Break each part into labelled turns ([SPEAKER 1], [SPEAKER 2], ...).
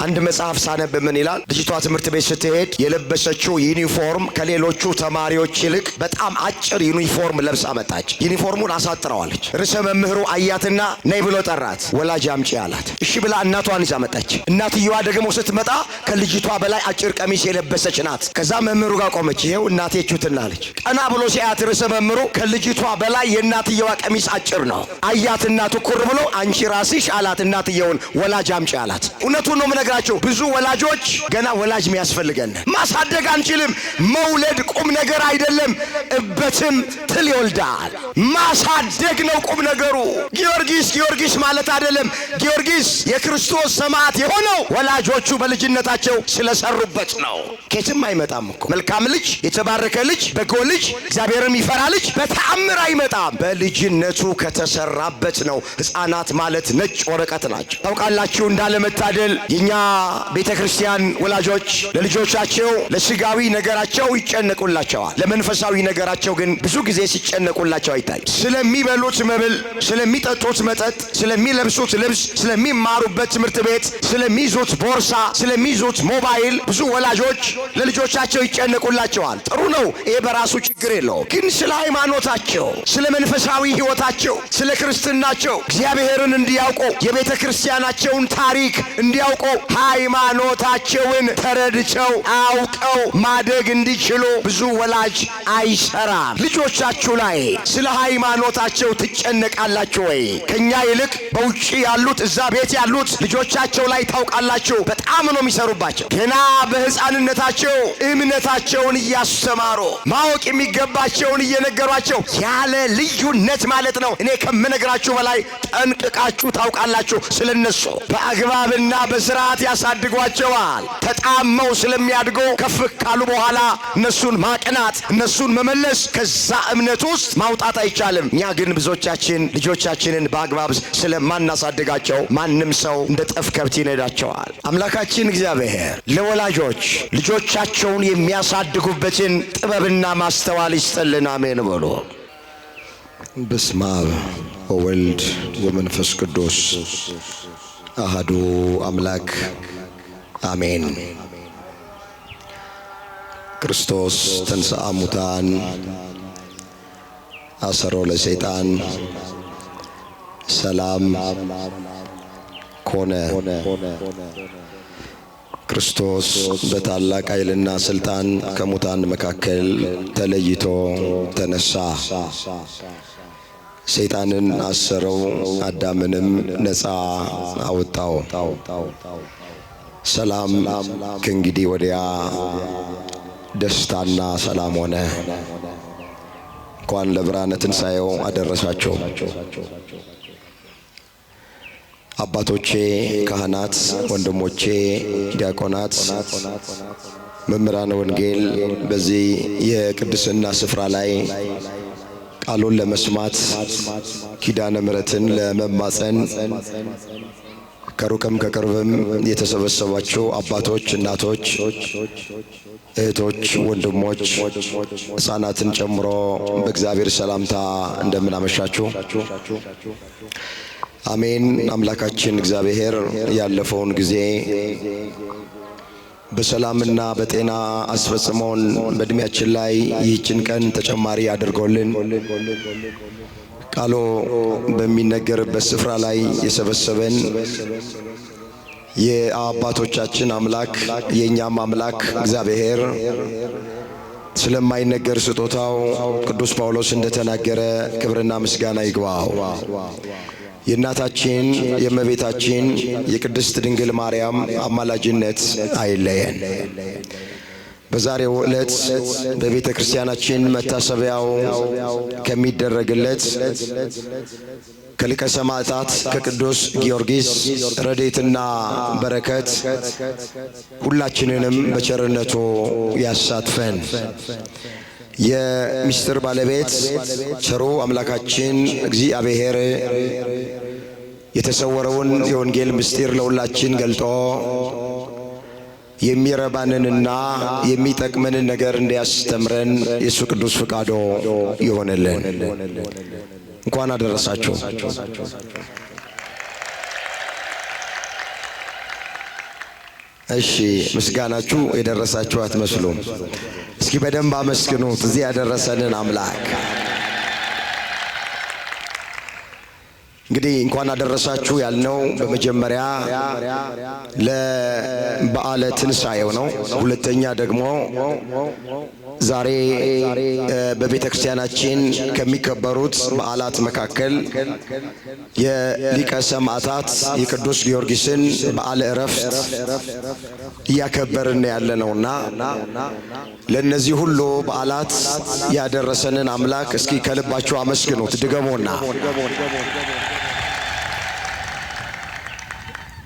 [SPEAKER 1] አንድ መጽሐፍ ሳነብ ምን ይላል? ልጅቷ ትምህርት ቤት ስትሄድ የለበሰችው ዩኒፎርም ከሌሎቹ ተማሪዎች ይልቅ በጣም አጭር ዩኒፎርም ለብሳ መጣች። ዩኒፎርሙን አሳጥረዋለች። ርዕሰ መምህሩ አያትና ነይ ብሎ ጠራት። ወላጅ አምጪ አላት። እሺ ብላ እናቷን ይዛ መጣች። እናትየዋ ደግሞ ስትመጣ ከልጅቷ በላይ አጭር ቀሚስ የለበሰች ናት። ከዛ መምህሩ ጋር ቆመች። ይሄው እናቴ ቹትና አለች። ቀና ብሎ ሲያት ርዕሰ መምህሩ ከልጅቷ በላይ የእናትየዋ ቀሚስ አጭር ነው። አያትና ትኩር ብሎ አንቺ ራስሽ አላት እናትየውን። ወላጅ አምጪ አላት። እውነቱን ነው የምነግራቸው። ብዙ ወላጆች ገና ወላጅ የሚያስፈልገን ማሳደግ አንችልም። መውለድ ቁም ነገር አይደለም። እበትም ትል ይወልዳል። ማሳደግ ነው ቁም ነገሩ። ጊዮርጊስ ማለት አይደለም። ጊዮርጊስ የክርስቶስ ሰማዕት የሆነው ወላጆቹ በልጅነታቸው ስለሰሩበት ነው። ከየትም አይመጣም እኮ መልካም ልጅ፣ የተባረከ ልጅ፣ በጎ ልጅ፣ እግዚአብሔርን የሚፈራ ልጅ በተአምር አይመጣም። በልጅነቱ ከተሰራበት ነው። ሕፃናት ማለት ነጭ ወረቀት ናቸው። ታውቃላችሁ፣ እንዳለመታደል የኛ ቤተክርስቲያን ወላጆች ለልጆቻቸው ለስጋዊ ነገራቸው ይጨነቁላቸዋል። ለመንፈሳዊ ነገራቸው ግን ብዙ ጊዜ ሲጨነቁላቸው አይታይ። ስለሚበሉት መብል፣ ስለሚጠጡት መጠጥ፣ ስለሚለብሱት ልብስ፣ ስለሚማሩበት ትምህርት ቤት፣ ስለሚይዙት ቦርሳ፣ ስለሚይዙት ሞባይል ብዙ ወላጆች ለልጆቻቸው ይጨነቁላቸዋል። ጥሩ ነው፣ ይሄ በራሱ ችግር የለውም። ግን ስለ ሃይማኖታቸው፣ ስለ መንፈሳዊ ህይወታቸው፣ ስለ ክርስትናቸው እግዚአብሔርን እንዲያውቁ የቤተ ክርስቲያናቸውን ታሪክ እንዲያውቁ ሃይማኖታቸውን ተረድተው አውቀው ማደግ እንዲችሉ ብዙ ወላጅ አይሰራም። ልጆቻችሁ ላይ ስለ ሃይማኖታቸው ትጨነቃላችሁ ወይ? ከኛ ይልቅ በውጪ ያሉት እዛ ቤት ያሉት ልጆቻቸው ላይ ታውቃላችሁ፣ በጣም ነው የሚሰሩባቸው። ገና በህፃንነታቸው እምነታቸውን እያስተማሩ ማወቅ የሚገባቸውን እየነገሯቸው ያለ ልዩነት ማለት ነው። እኔ ከምነግራችሁ በላይ ጠንቅቃችሁ ታውቃላችሁ። ስለነሱ በአግባብና በስርዓት ያሳድጓቸዋል። ተጣመው ስለሚያድጉ ከፍ ካሉ በኋላ እነሱን ማቅናት፣ እነሱን መመለስ ከዛ እምነት ውስጥ ማውጣት አይቻልም። እኛ ግን ብዙዎቻችን ልጆቻችንን በአግባብ ስለማናሳድጋቸው ማንም ሰው እንደ ጠፍ ከብት ይነዳቸዋል። አምላካችን እግዚአብሔር ለወላጆች ልጆቻቸውን የሚያሳድጉበትን ጥበብና ማስተዋል ይስጥልን። አሜን በሉ። በስመ አብ ወወልድ ወመንፈስ ቅዱስ አሐዱ አምላክ አሜን። ክርስቶስ ተንሥአ እሙታን አሰሮ ለሰይጣን ሰላም ኮነ። ክርስቶስ በታላቅ ኃይልና ስልጣን ከሙታን መካከል ተለይቶ ተነሳ። ሰይጣንን አሰረው፣ አዳምንም ነፃ አወጣው። ሰላም ከእንግዲህ ወዲያ ደስታና ሰላም ሆነ። እንኳን ለብርሃነ ትንሣኤው አደረሳቸው። አባቶቼ ካህናት፣ ወንድሞቼ ዲያቆናት፣ መምህራነ ወንጌል በዚህ የቅድስና ስፍራ ላይ ቃሉን ለመስማት ኪዳነ ምሕረትን ለመማፀን ከሩቅም ከቅርብም የተሰበሰባችሁ አባቶች፣ እናቶች፣ እህቶች፣ ወንድሞች፣ ሕፃናትን ጨምሮ በእግዚአብሔር ሰላምታ እንደምን አመሻችሁ። አሜን። አምላካችን እግዚአብሔር ያለፈውን ጊዜ በሰላምና በጤና አስፈጽሞን በእድሜያችን ላይ ይህችን ቀን ተጨማሪ አድርጎልን ቃሉ በሚነገርበት ስፍራ ላይ የሰበሰበን የአባቶቻችን አምላክ የእኛም አምላክ እግዚአብሔር ስለማይነገር ስጦታው ቅዱስ ጳውሎስ እንደተናገረ ክብርና ምስጋና ይግባው። የእናታችን የእመቤታችን የቅድስት ድንግል ማርያም አማላጅነት አይለየን። በዛሬው ዕለት በቤተ ክርስቲያናችን መታሰቢያው ከሚደረግለት ከሊቀ ሰማዕታት ከቅዱስ ጊዮርጊስ ረድኤትና በረከት ሁላችንንም በቸርነቱ ያሳትፈን። የምስጢር ባለቤት ቸሩ አምላካችን እግዚአብሔር የተሰወረውን የወንጌል ምስጢር ለሁላችን ገልጦ የሚረባንንና የሚጠቅመንን ነገር እንዲያስተምረን የሱ ቅዱስ ፍቃዶ ይሆንልን። እንኳን አደረሳችሁ። እሺ ምስጋናችሁ የደረሳችሁ አትመስሉም። እስኪ በደንብ አመስግኑት እዚህ ያደረሰንን አምላክ። እንግዲህ እንኳን አደረሳችሁ ያልነው በመጀመሪያ ለበዓለ ትንሣኤው ነው። ሁለተኛ ደግሞ ዛሬ በቤተ ክርስቲያናችን ከሚከበሩት በዓላት መካከል የሊቀ ሰማዕታት የቅዱስ ጊዮርጊስን በዓለ ዕረፍት እያከበርን ያለነውና ለነዚህ ሁሉ በዓላት ያደረሰንን አምላክ እስኪ ከልባችሁ አመስግኑት። ድገሞና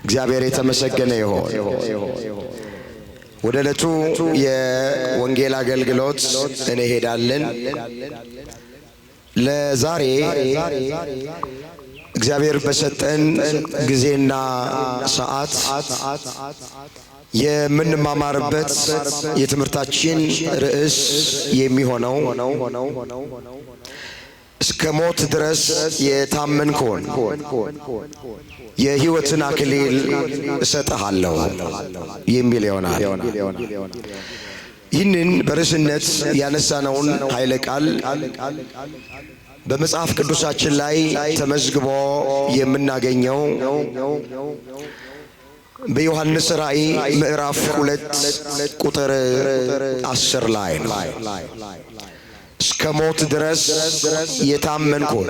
[SPEAKER 1] እግዚአብሔር የተመሰገነ ይሁን። ወደ ዕለቱ የወንጌል አገልግሎት እንሄዳለን። ለዛሬ እግዚአብሔር በሰጠን ጊዜና ሰዓት የምንማማርበት የትምህርታችን ርዕስ የሚሆነው እስከ ሞት ድረስ የታመንከውን የሕይወትን አክሊል እሰጥሃለሁ የሚል ይሆናል። ይህንን በርዕስነት ያነሳነውን ኃይለ ቃል በመጽሐፍ ቅዱሳችን ላይ ተመዝግቦ የምናገኘው በዮሐንስ ራእይ ምዕራፍ 2 ቁጥር 10 ላይ ነው። እስከ ሞት ድረስ የታመንከውን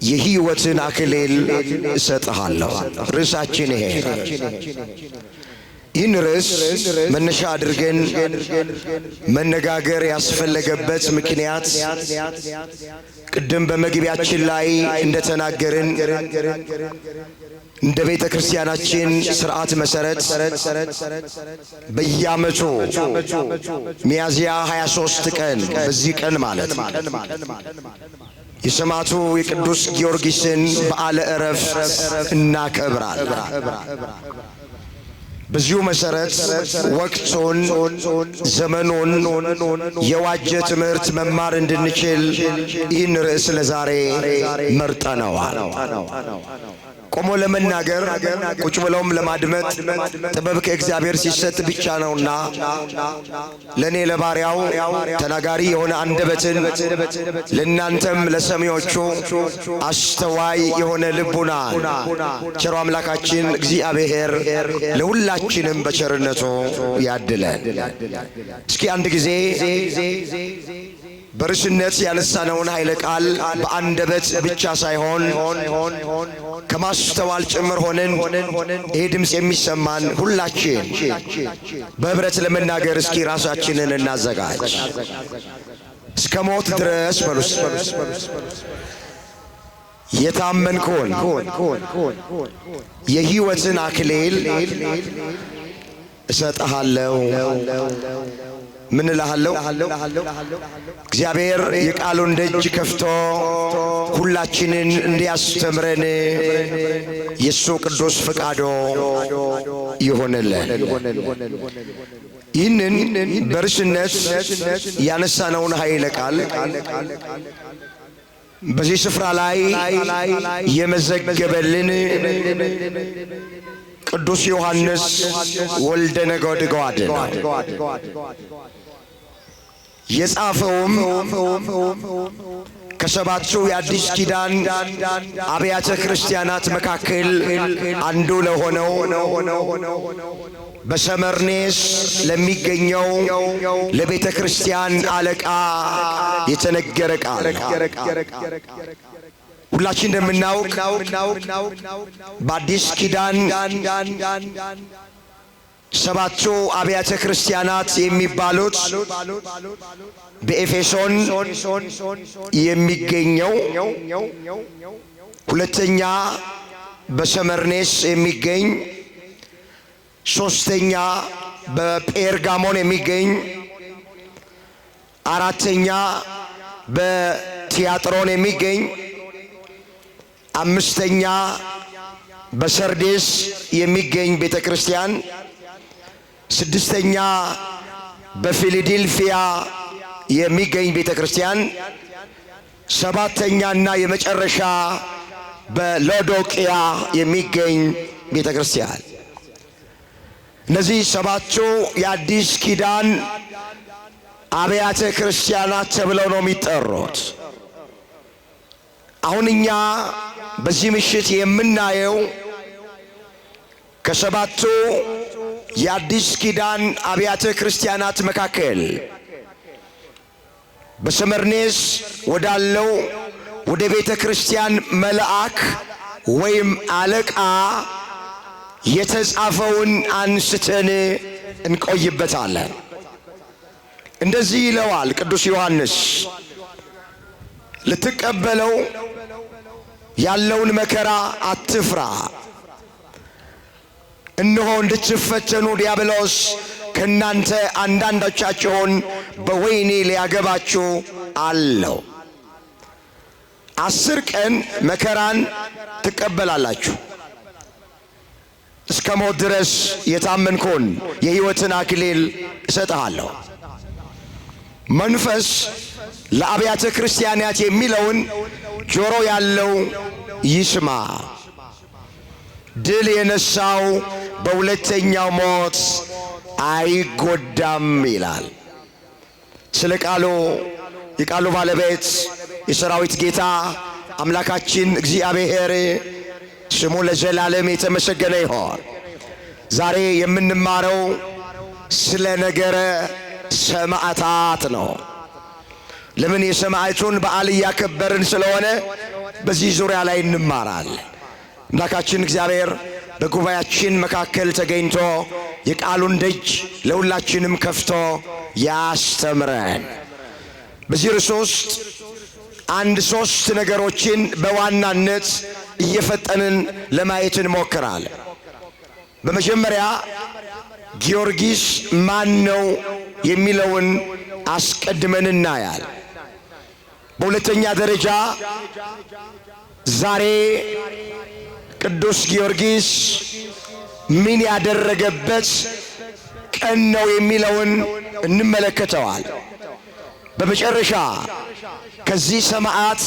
[SPEAKER 1] የሕይወትን አክሊል እሰጥሃለሁ። ርዕሳችን ይሄ። ይህን ርዕስ መነሻ አድርገን መነጋገር ያስፈለገበት ምክንያት ቅድም በመግቢያችን ላይ እንደተናገርን እንደ ቤተ ክርስቲያናችን ሥርዓት መሰረት በየዓመቱ ሚያዝያ 23 ቀን በዚህ ቀን ማለት የሰማዕቱ የቅዱስ ጊዮርጊስን በዓለ ዕረፍት እናከብራለን። በዚሁ መሰረት ወቅቱን ዘመኑን የዋጀ ትምህርት መማር እንድንችል ይህን ርዕስ ለዛሬ መርጠነዋል። ቆሞ ለመናገር ቁጭ ብለውም ለማድመጥ ጥበብ ከእግዚአብሔር ሲሰጥ ብቻ ነውና ለኔ ለባሪያው ተናጋሪ የሆነ አንደበትን ለናንተም ለሰሚዎቹ አስተዋይ የሆነ ልቡና ቸሩ አምላካችን እግዚአብሔር ለሁላችንም በቸርነቱ ያድለን። እስኪ አንድ ጊዜ በርዕስነት ያነሳነውን ኃይለ ቃል በአንደበት ብቻ ሳይሆን ከማስተዋል ጭምር ሆነን ይሄ ድምፅ የሚሰማን ሁላችን በህብረት ለመናገር እስኪ ራሳችንን እናዘጋጅ። እስከ ሞት ድረስ በሉስ የታመንከውን የሕይወትን አክሊል እሰጥሃለሁ። ምን እልሃለሁ? እግዚአብሔር የቃሉን ደጅ ከፍቶ ሁላችንን እንዲያስተምረን የሱ ቅዱስ ፈቃዶ ይሆንልን። ይህንን በርዕስነት ያነሳነውን ኃይለ ቃል በዚህ ስፍራ ላይ የመዘገበልን ቅዱስ ዮሐንስ ወልደ ነጎድጓድ ነው። የጻፈውም ከሰባቱ የአዲስ ኪዳን አብያተ ክርስቲያናት መካከል አንዱ ለሆነው በሰመርኔስ ለሚገኘው ለቤተ ክርስቲያን አለቃ የተነገረ ቃል ሁላችን እንደምናውቅ በአዲስ ኪዳን ሰባቱ አብያተ ክርስቲያናት የሚባሉት በኤፌሶን የሚገኘው፣ ሁለተኛ በሰመርኔስ የሚገኝ፣ ሶስተኛ በጴርጋሞን የሚገኝ፣ አራተኛ በቲያጥሮን የሚገኝ፣ አምስተኛ በሰርዴስ የሚገኝ ቤተ ክርስቲያን፣ ስድስተኛ በፊላዴልፊያ የሚገኝ ቤተ ክርስቲያን፣ ሰባተኛና የመጨረሻ በሎዶቅያ የሚገኝ ቤተ ክርስቲያን። እነዚህ ሰባቱ የአዲስ ኪዳን አብያተ ክርስቲያናት ተብለው ነው የሚጠሩት። አሁን እኛ በዚህ ምሽት የምናየው ከሰባቱ የአዲስ ኪዳን አብያተ ክርስቲያናት መካከል በሰመርኔስ ወዳለው ወደ ቤተ ክርስቲያን መልአክ ወይም አለቃ የተጻፈውን አንስተን እንቆይበታለን። እንደዚህ ይለዋል ቅዱስ ዮሐንስ፣ ልትቀበለው ያለውን መከራ አትፍራ፣ እነሆ እንድትፈተኑ ዲያብሎስ ከእናንተ አንዳንዶቻችሁን በወህኒ ሊያገባችሁ አለው። 10 ቀን መከራን ትቀበላላችሁ፣ እስከ ሞት ድረስ የታመንኩን የሕይወትን አክሊል እሰጥሃለሁ። መንፈስ ለአብያተ ክርስቲያናት የሚለውን ጆሮ ያለው ይስማ። ድል የነሳው በሁለተኛው ሞት አይጎዳም ይላል። ስለ ቃሉ የቃሉ ባለቤት የሰራዊት ጌታ አምላካችን እግዚአብሔር ስሙ ለዘላለም የተመሰገነ ይሁን። ዛሬ የምንማረው ስለ ነገረ ሰማዕታት ነው። ለምን የሰማዕቱን በዓል እያከበርን ስለሆነ በዚህ ዙሪያ ላይ እንማራለን። አምላካችን እግዚአብሔር በጉባኤያችን መካከል ተገኝቶ የቃሉን ደጅ ለሁላችንም ከፍቶ ያስተምረን። በዚህ ርዕስ ውስጥ 3 ነገሮችን በዋናነት እየፈጠንን ለማየት እንሞክራለን። በመጀመሪያ ጊዮርጊስ ማን ነው የሚለውን አስቀድመን እናያለን። በሁለተኛ ደረጃ ዛሬ ቅዱስ ጊዮርጊስ ምን ያደረገበት ቀን ነው የሚለውን እንመለከተዋል። በመጨረሻ ከዚህ ሰማዕት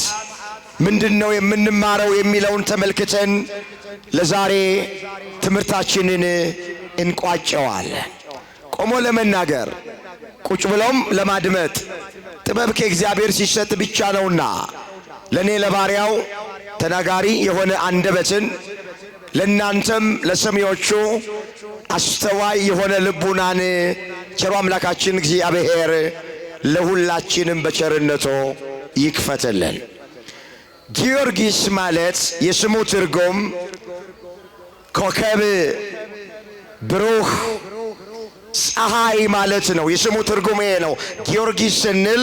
[SPEAKER 1] ምንድነው የምንማረው የሚለውን ተመልክተን ለዛሬ ትምህርታችንን እንቋጨዋለን። ቆሞ ለመናገር ቁጭ ብሎም ለማድመጥ ጥበብ ከእግዚአብሔር ሲሰጥ ብቻ ነውና ለኔ ለባሪያው ተናጋሪ የሆነ አንደበትን ለናንተም ለሰሚዎቹ አስተዋይ የሆነ ልቡናን ቸሩ አምላካችን እግዚአብሔር ለሁላችንም በቸርነቱ ይክፈትልን። ጊዮርጊስ ማለት የስሙ ትርጉም ኮከብ፣ ብሩህ ፀሐይ ማለት ነው። የስሙ ትርጉም ይሄ ነው። ጊዮርጊስ ስንል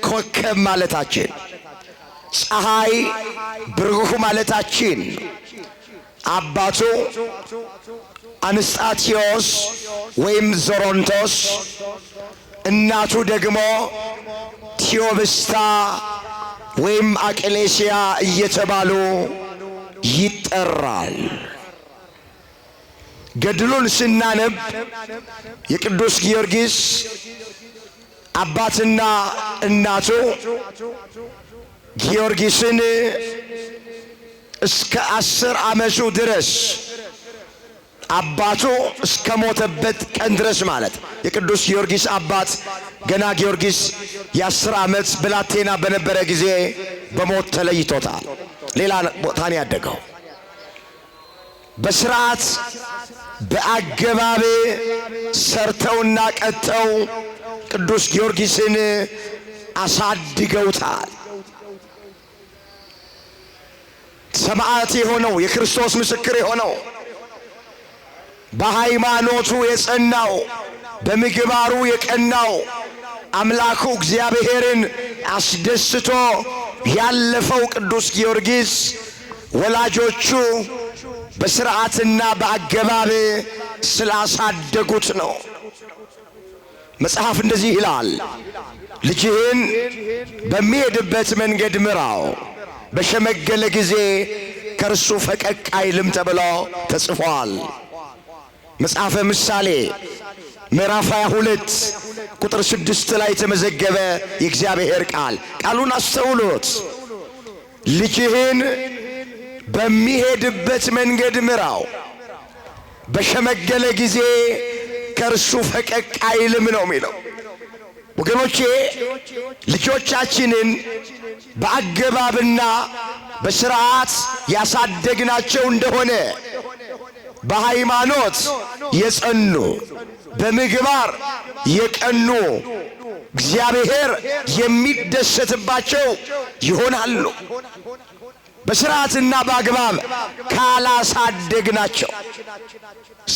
[SPEAKER 1] ኮከብ ማለታችን፣ ፀሐይ ብሩህ ማለታችን። አባቱ አንስጣቲዮስ ወይም ዞሮንቶስ፣ እናቱ ደግሞ ቴዎብስታ ወይም አቅሌስያ እየተባሉ ይጠራል። ገድሉን ስናነብ የቅዱስ ጊዮርጊስ አባትና እናቱ ጊዮርጊስን እስከ 10 ዓመቱ ድረስ አባቱ እስከ ሞተበት ቀን ድረስ ማለት የቅዱስ ጊዮርጊስ አባት ገና ጊዮርጊስ የ10 ዓመት ብላቴና በነበረ ጊዜ በሞት ተለይቶታል። ሌላ ቦታን ያደገው በስርዓት በአገባብ ሰርተውና ቀጠው ቅዱስ ጊዮርጊስን አሳድገውታል። ሰማዕት የሆነው የክርስቶስ ምስክር የሆነው በሃይማኖቱ የጸናው በምግባሩ የቀናው አምላኩ እግዚአብሔርን አስደስቶ ያለፈው ቅዱስ ጊዮርጊስ ወላጆቹ በስርዓትና በአገባብ ስላሳደጉት ነው። መጽሐፍ እንደዚህ ይላል፣ ልጅህን በሚሄድበት መንገድ ምራው፣ በሸመገለ ጊዜ ከእርሱ ፈቀቅ አይልም ተብሎ ተጽፏል። መጽሐፈ ምሳሌ ምዕራፍ 22 ቁጥር 6 ላይ የተመዘገበ የእግዚአብሔር ቃል። ቃሉን አስተውሉት። ልጅህን በሚሄድበት መንገድ ምራው፣ በሸመገለ ጊዜ ከእርሱ ፈቀቅ አይልም ነው የሚለው። ወገኖቼ ልጆቻችንን በአገባብና በስርዓት ያሳደግናቸው እንደሆነ በሃይማኖት የጸኑ በምግባር የቀኑ እግዚአብሔር የሚደሰትባቸው ይሆናሉ። በስርዓትና በአግባብ ካላሳደግናቸው፣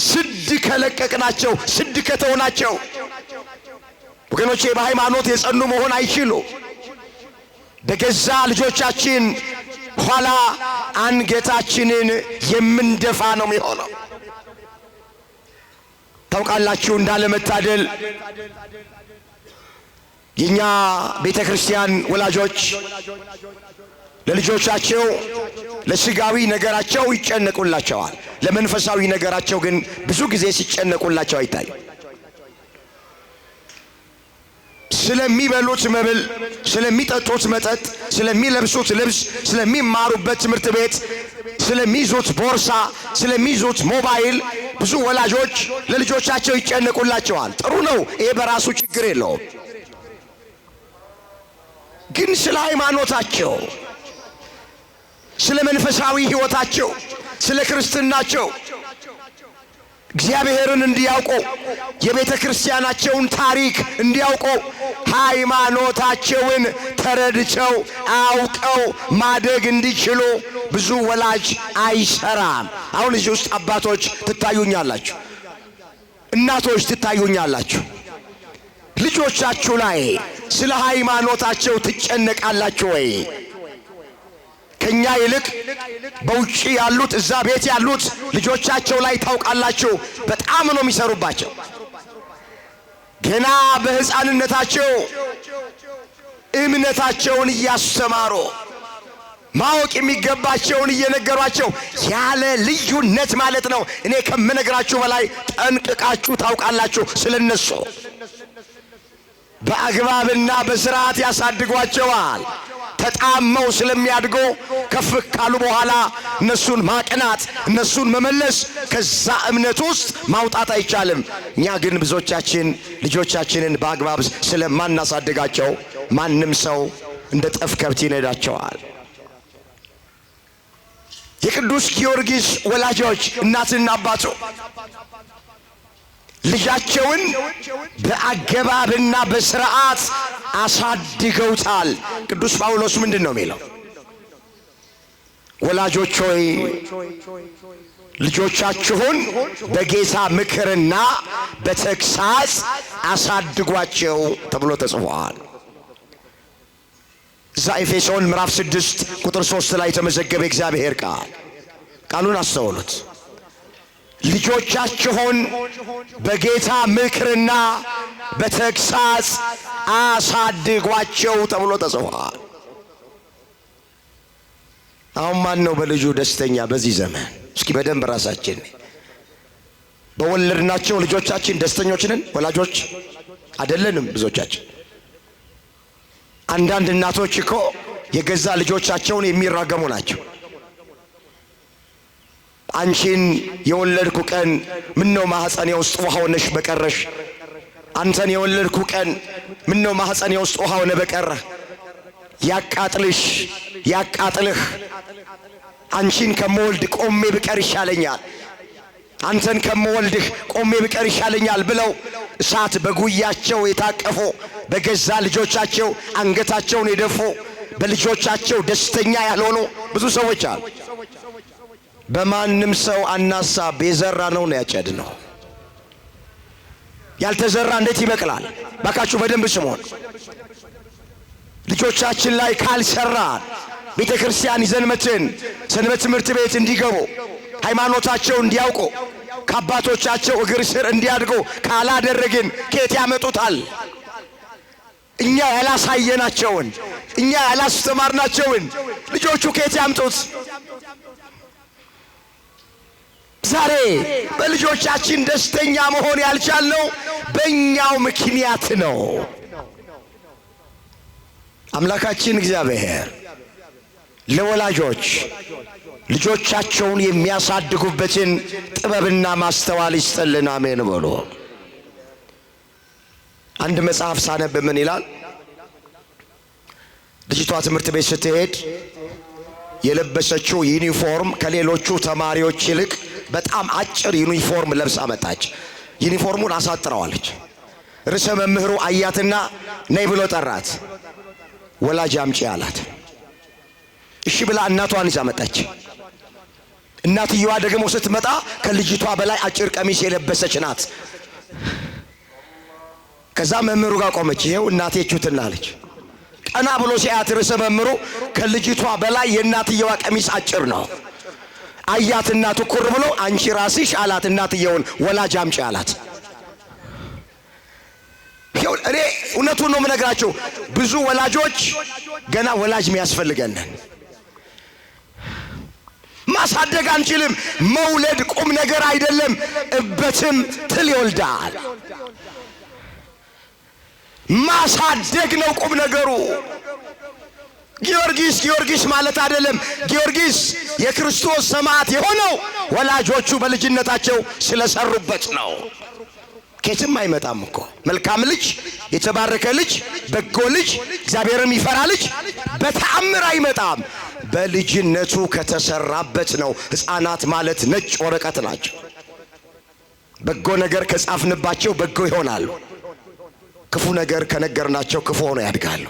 [SPEAKER 1] ስድ ከለቀቅናቸው፣ ስድ ከተውናቸው ወገኖቼ በሃይማኖት የጸኑ መሆን አይችሉ። በገዛ ልጆቻችን ኋላ አንገታችንን የምንደፋ ነው የሚሆነው። ታውቃላችሁ እንዳለመታደል የኛ ቤተ ክርስቲያን ወላጆች ለልጆቻቸው ለስጋዊ ነገራቸው ይጨነቁላቸዋል። ለመንፈሳዊ ነገራቸው ግን ብዙ ጊዜ ሲጨነቁላቸው አይታይም። ስለሚበሉት መብል፣ ስለሚጠጡት መጠጥ፣ ስለሚለብሱት ልብስ፣ ስለሚማሩበት ትምህርት ቤት፣ ስለሚይዙት ቦርሳ፣ ስለሚይዙት ሞባይል ብዙ ወላጆች ለልጆቻቸው ይጨነቁላቸዋል። ጥሩ ነው፣ ይሄ በራሱ ችግር የለውም። ግን ስለ ሃይማኖታቸው፣ ስለ መንፈሳዊ ሕይወታቸው፣ ስለ ክርስትናቸው እግዚአብሔርን እንዲያውቁ የቤተ ክርስቲያናቸውን ታሪክ እንዲያውቁ ሃይማኖታቸውን ተረድተው አውቀው ማደግ እንዲችሉ ብዙ ወላጅ አይሰራም። አሁን እዚህ ውስጥ አባቶች ትታዩኛላችሁ፣ እናቶች ትታዩኛላችሁ። ልጆቻችሁ ላይ ስለ ሃይማኖታቸው ትጨነቃላችሁ ወይ? ከኛ ይልቅ በውጪ ያሉት እዛ ቤት ያሉት ልጆቻቸው ላይ ታውቃላችሁ በጣም ነው የሚሰሩባቸው። ገና በሕፃንነታቸው እምነታቸውን እያስተማሩ ማወቅ የሚገባቸውን እየነገሯቸው ያለ ልዩነት ማለት ነው። እኔ ከምነግራችሁ በላይ ጠንቅቃችሁ ታውቃላችሁ ስለነሱ። በአግባብና በስርዓት ያሳድጓቸዋል። ተጣመው ስለሚያድጉ ከፍ ካሉ በኋላ እነሱን ማቅናት፣ እነሱን መመለስ ከዛ እምነት ውስጥ ማውጣት አይቻልም። እኛ ግን ብዙዎቻችን ልጆቻችንን በአግባብ ስለማናሳድጋቸው ማንም ሰው እንደ ጠፍ ከብት ይነዳቸዋል። የቅዱስ ጊዮርጊስ ወላጆች እናትና አባቶ ልጃቸውን በአገባብና በስርዓት አሳድገውታል። ቅዱስ ጳውሎስ ምንድን ነው የሚለው? ወላጆች ሆይ ልጆቻችሁን በጌታ ምክርና በተግሣጽ አሳድጓቸው ተብሎ ተጽፏል። እዛ ኤፌሶን ምዕራፍ 6 ቁጥር 3 ላይ የተመዘገበ እግዚአብሔር ቃሉን አስተውሉት። ልጆቻችሁን በጌታ ምክርና በተግሣጽ አሳድጓቸው ተብሎ ተጽፏል። አሁን ማን ነው በልጁ ደስተኛ በዚህ ዘመን? እስኪ በደንብ ራሳችን በወለድናቸው ልጆቻችን ደስተኞች ነን? ወላጆች አይደለንም ብዙዎቻችን። አንዳንድ እናቶች እኮ የገዛ ልጆቻቸውን የሚራገሙ ናቸው። አንቺን የወለድኩ ቀን ምነው ማህፀኔ ውስጥ ውሃ ሆነሽ በቀረሽ፣ አንተን የወለድኩ ቀን ምነው ማህፀኔ ውስጥ ውሃ ሆነ በቀረህ፣ ያቃጥልሽ ያቃጥልህ፣ አንቺን ከመወልድ ቆሜ ብቀር ይሻለኛል፣ አንተን ከመወልድህ ቆሜ ብቀር ይሻለኛል ብለው እሳት በጉያቸው የታቀፉ በገዛ ልጆቻቸው አንገታቸውን የደፉ በልጆቻቸው ደስተኛ ያልሆኑ ብዙ ሰዎች አሉ። በማንም ሰው አናሳብ የዘራ ነው ያጨድ ነው። ያልተዘራ እንዴት ይበቅላል? ባካችሁ በደንብ ስሙን። ልጆቻችን ላይ ካልሰራን ቤተ ክርስቲያን ይዘን መተን ሰንበት ትምህርት ቤት እንዲገቡ ሃይማኖታቸው እንዲያውቁ ከአባቶቻቸው እግር ስር እንዲያድጉ ካላደረግን ከየት ያመጡታል? እኛ ያላሳየናቸውን እኛ ያላስተማርናቸውን ልጆቹ ከየት ያምጡት? ዛሬ በልጆቻችን ደስተኛ መሆን ያልቻልነው በእኛው ምክንያት ነው። አምላካችን እግዚአብሔር ለወላጆች ልጆቻቸውን የሚያሳድጉበትን ጥበብና ማስተዋል ይስጥልን። አሜን በሉ። አንድ መጽሐፍ ሳነብ ምን ይላል? ልጅቷ ትምህርት ቤት ስትሄድ የለበሰችው ዩኒፎርም ከሌሎቹ ተማሪዎች ይልቅ በጣም አጭር ዩኒፎርም ለብሳ መጣች። ዩኒፎርሙን አሳጥረዋለች። ርዕሰ መምህሩ አያትና ነይ ብሎ ጠራት። ወላጅ አምጪ አላት። እሺ ብላ እናቷን ይዛ መጣች። እናትየዋ ደግሞ ስትመጣ ከልጅቷ በላይ አጭር ቀሚስ የለበሰች ናት። ከዛ መምህሩ ጋር ቆመች። ይሄው እናቴ ቹትና አለች። ቀና ብሎ ሲያት ርዕሰ መምህሩ ከልጅቷ በላይ የእናትየዋ ቀሚስ አጭር ነው። አያት እናቱ ኩር ብሎ አንቺ ራስሽ አላት እናትየውን ወላጅ አምጪ አላት። እኔ እውነቱን ነው የምነግራችሁ። ብዙ ወላጆች ገና ወላጅ የሚያስፈልገን ማሳደግ አንችልም። መውለድ ቁም ነገር አይደለም። እበትም ትል ይወልዳል። ማሳደግ ነው ቁም ነገሩ። ጊዮርጊስ ማለት አይደለም። ጊዮርጊስ የክርስቶስ ሰማዕት የሆነው ወላጆቹ በልጅነታቸው ስለሰሩበት ነው። ከየትም አይመጣም እኮ መልካም ልጅ፣ የተባረከ ልጅ፣ በጎ ልጅ፣ እግዚአብሔርን የሚፈራ ልጅ በተአምር አይመጣም። በልጅነቱ ከተሰራበት ነው። ሕፃናት ማለት ነጭ ወረቀት ናቸው። በጎ ነገር ከጻፍንባቸው በጎ ይሆናሉ። ክፉ ነገር ከነገርናቸው ክፉ ሆነው ያድጋሉ።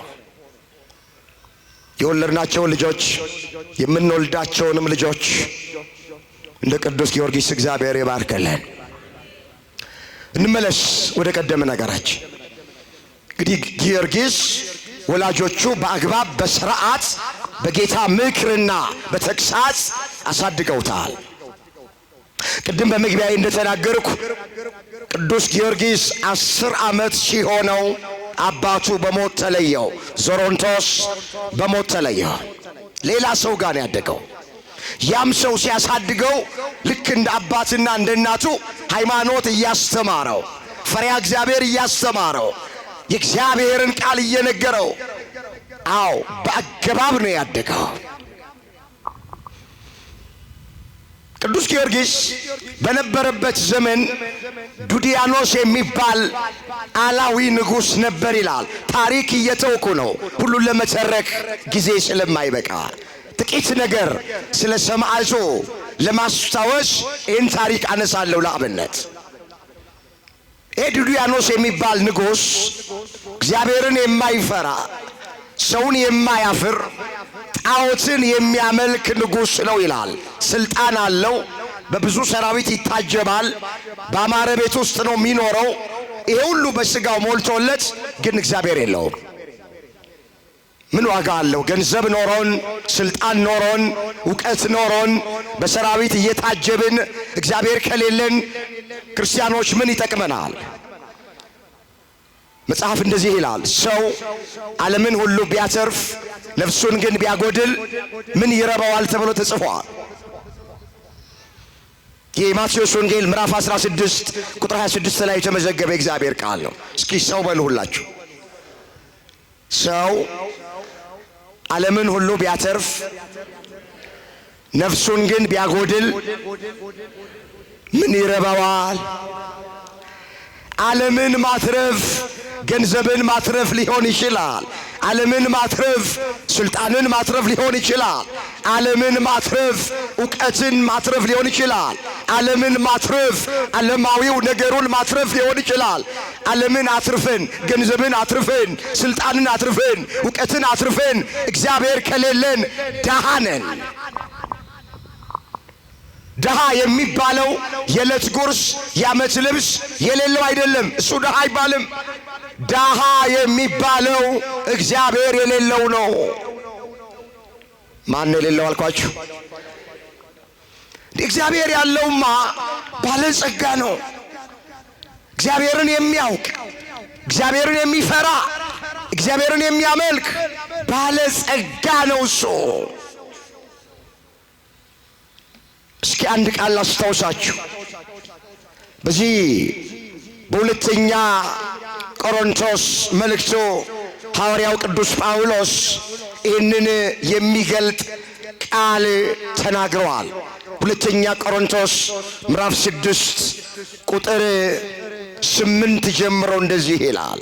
[SPEAKER 1] የወለድናቸው ልጆች የምንወልዳቸውንም ልጆች እንደ ቅዱስ ጊዮርጊስ እግዚአብሔር ይባርከልን። እንመለስ ወደ ቀደመ ነገራችን። እንግዲህ ጊዮርጊስ ወላጆቹ በአግባብ በስርዓት በጌታ ምክርና በተግሳጽ አሳድገውታል። ቅድም በመግቢያዬ እንደተናገርኩ ቅዱስ ጊዮርጊስ 10 ዓመት ሲሆነው አባቱ በሞት ተለየው። ዞሮንቶስ በሞት ተለየው። ሌላ ሰው ጋር ያደገው። ያም ሰው ሲያሳድገው ልክ እንደ አባትና እንደ እናቱ ሃይማኖት እያስተማረው፣ ፈሪሃ እግዚአብሔር እያስተማረው፣ የእግዚአብሔርን ቃል እየነገረው፣ አዎ በአገባብ ነው ያደገው። ቅዱስ ጊዮርጊስ በነበረበት ዘመን ዱዲያኖስ የሚባል አላዊ ንጉሥ ነበር ይላል። ታሪክ እየተውኩ ነው ሁሉን ለመተረክ ጊዜ ስለማይበቃ ጥቂት ነገር ስለ ሰማዕቱ ለማስታወስ ይህን ታሪክ አነሳለሁ ለአብነት። ዱዲያኖስ የሚባል ንጉሥ እግዚአብሔርን የማይፈራ ሰውን የማያፍር ጣዖትን የሚያመልክ ንጉሥ ነው ይላል። ስልጣን አለው። በብዙ ሰራዊት ይታጀባል። በአማረ ቤት ውስጥ ነው የሚኖረው። ይሄ ሁሉ በስጋው ሞልቶለት ግን እግዚአብሔር የለውም። ምን ዋጋ አለው? ገንዘብ ኖሮን፣ ስልጣን ኖሮን፣ እውቀት ኖሮን በሰራዊት እየታጀብን እግዚአብሔር ከሌለን ክርስቲያኖች ምን ይጠቅመናል? መጽሐፍ እንደዚህ ይላል፣ ሰው ዓለምን ሁሉ ቢያተርፍ ነፍሱን ግን ቢያጎድል ምን ይረባዋል ተብሎ ተጽፏል። የማቴዎስ ወንጌል ምዕራፍ 16 ቁጥር 26 ላይ የተመዘገበ እግዚአብሔር ቃል ነው። እስኪ ሰው በሉ ሁላችሁ። ሰው ዓለምን ሁሉ ቢያተርፍ ነፍሱን ግን ቢያጎድል ምን ይረባዋል? ዓለምን ማትረፍ ገንዘብን ማትረፍ ሊሆን ይችላል። ዓለምን ማትረፍ ስልጣንን ማትረፍ ሊሆን ይችላል። ዓለምን ማትረፍ እውቀትን ማትረፍ ሊሆን ይችላል። ዓለምን ማትረፍ ዓለማዊው ነገሩን ማትረፍ ሊሆን ይችላል። ዓለምን አትርፈን ገንዘብን አትርፈን ስልጣንን አትርፈን እውቀትን አትርፈን እግዚአብሔር ከሌለን ደሃ ነን። ደሃ የሚባለው የዕለት ጉርስ የዓመት ልብስ የሌለው አይደለም። እሱ ደሃ አይባልም። ደሃ የሚባለው እግዚአብሔር የሌለው ነው። ማን የሌለው አልኳችሁ? እግዚአብሔር ያለውማ ባለጸጋ ነው። እግዚአብሔርን የሚያውቅ እግዚአብሔርን የሚፈራ እግዚአብሔርን የሚያመልክ ባለጸጋ ነው እሱ። እስኪ አንድ ቃል አስታውሳችሁ። በዚህ በሁለተኛ ቆሮንቶስ መልእክቱ ሐዋርያው ቅዱስ ጳውሎስ ይህንን የሚገልጥ ቃል ተናግረዋል። ሁለተኛ ቆሮንቶስ ምዕራፍ 6 ቁጥር 8 ጀምሮ እንደዚህ ይላል፣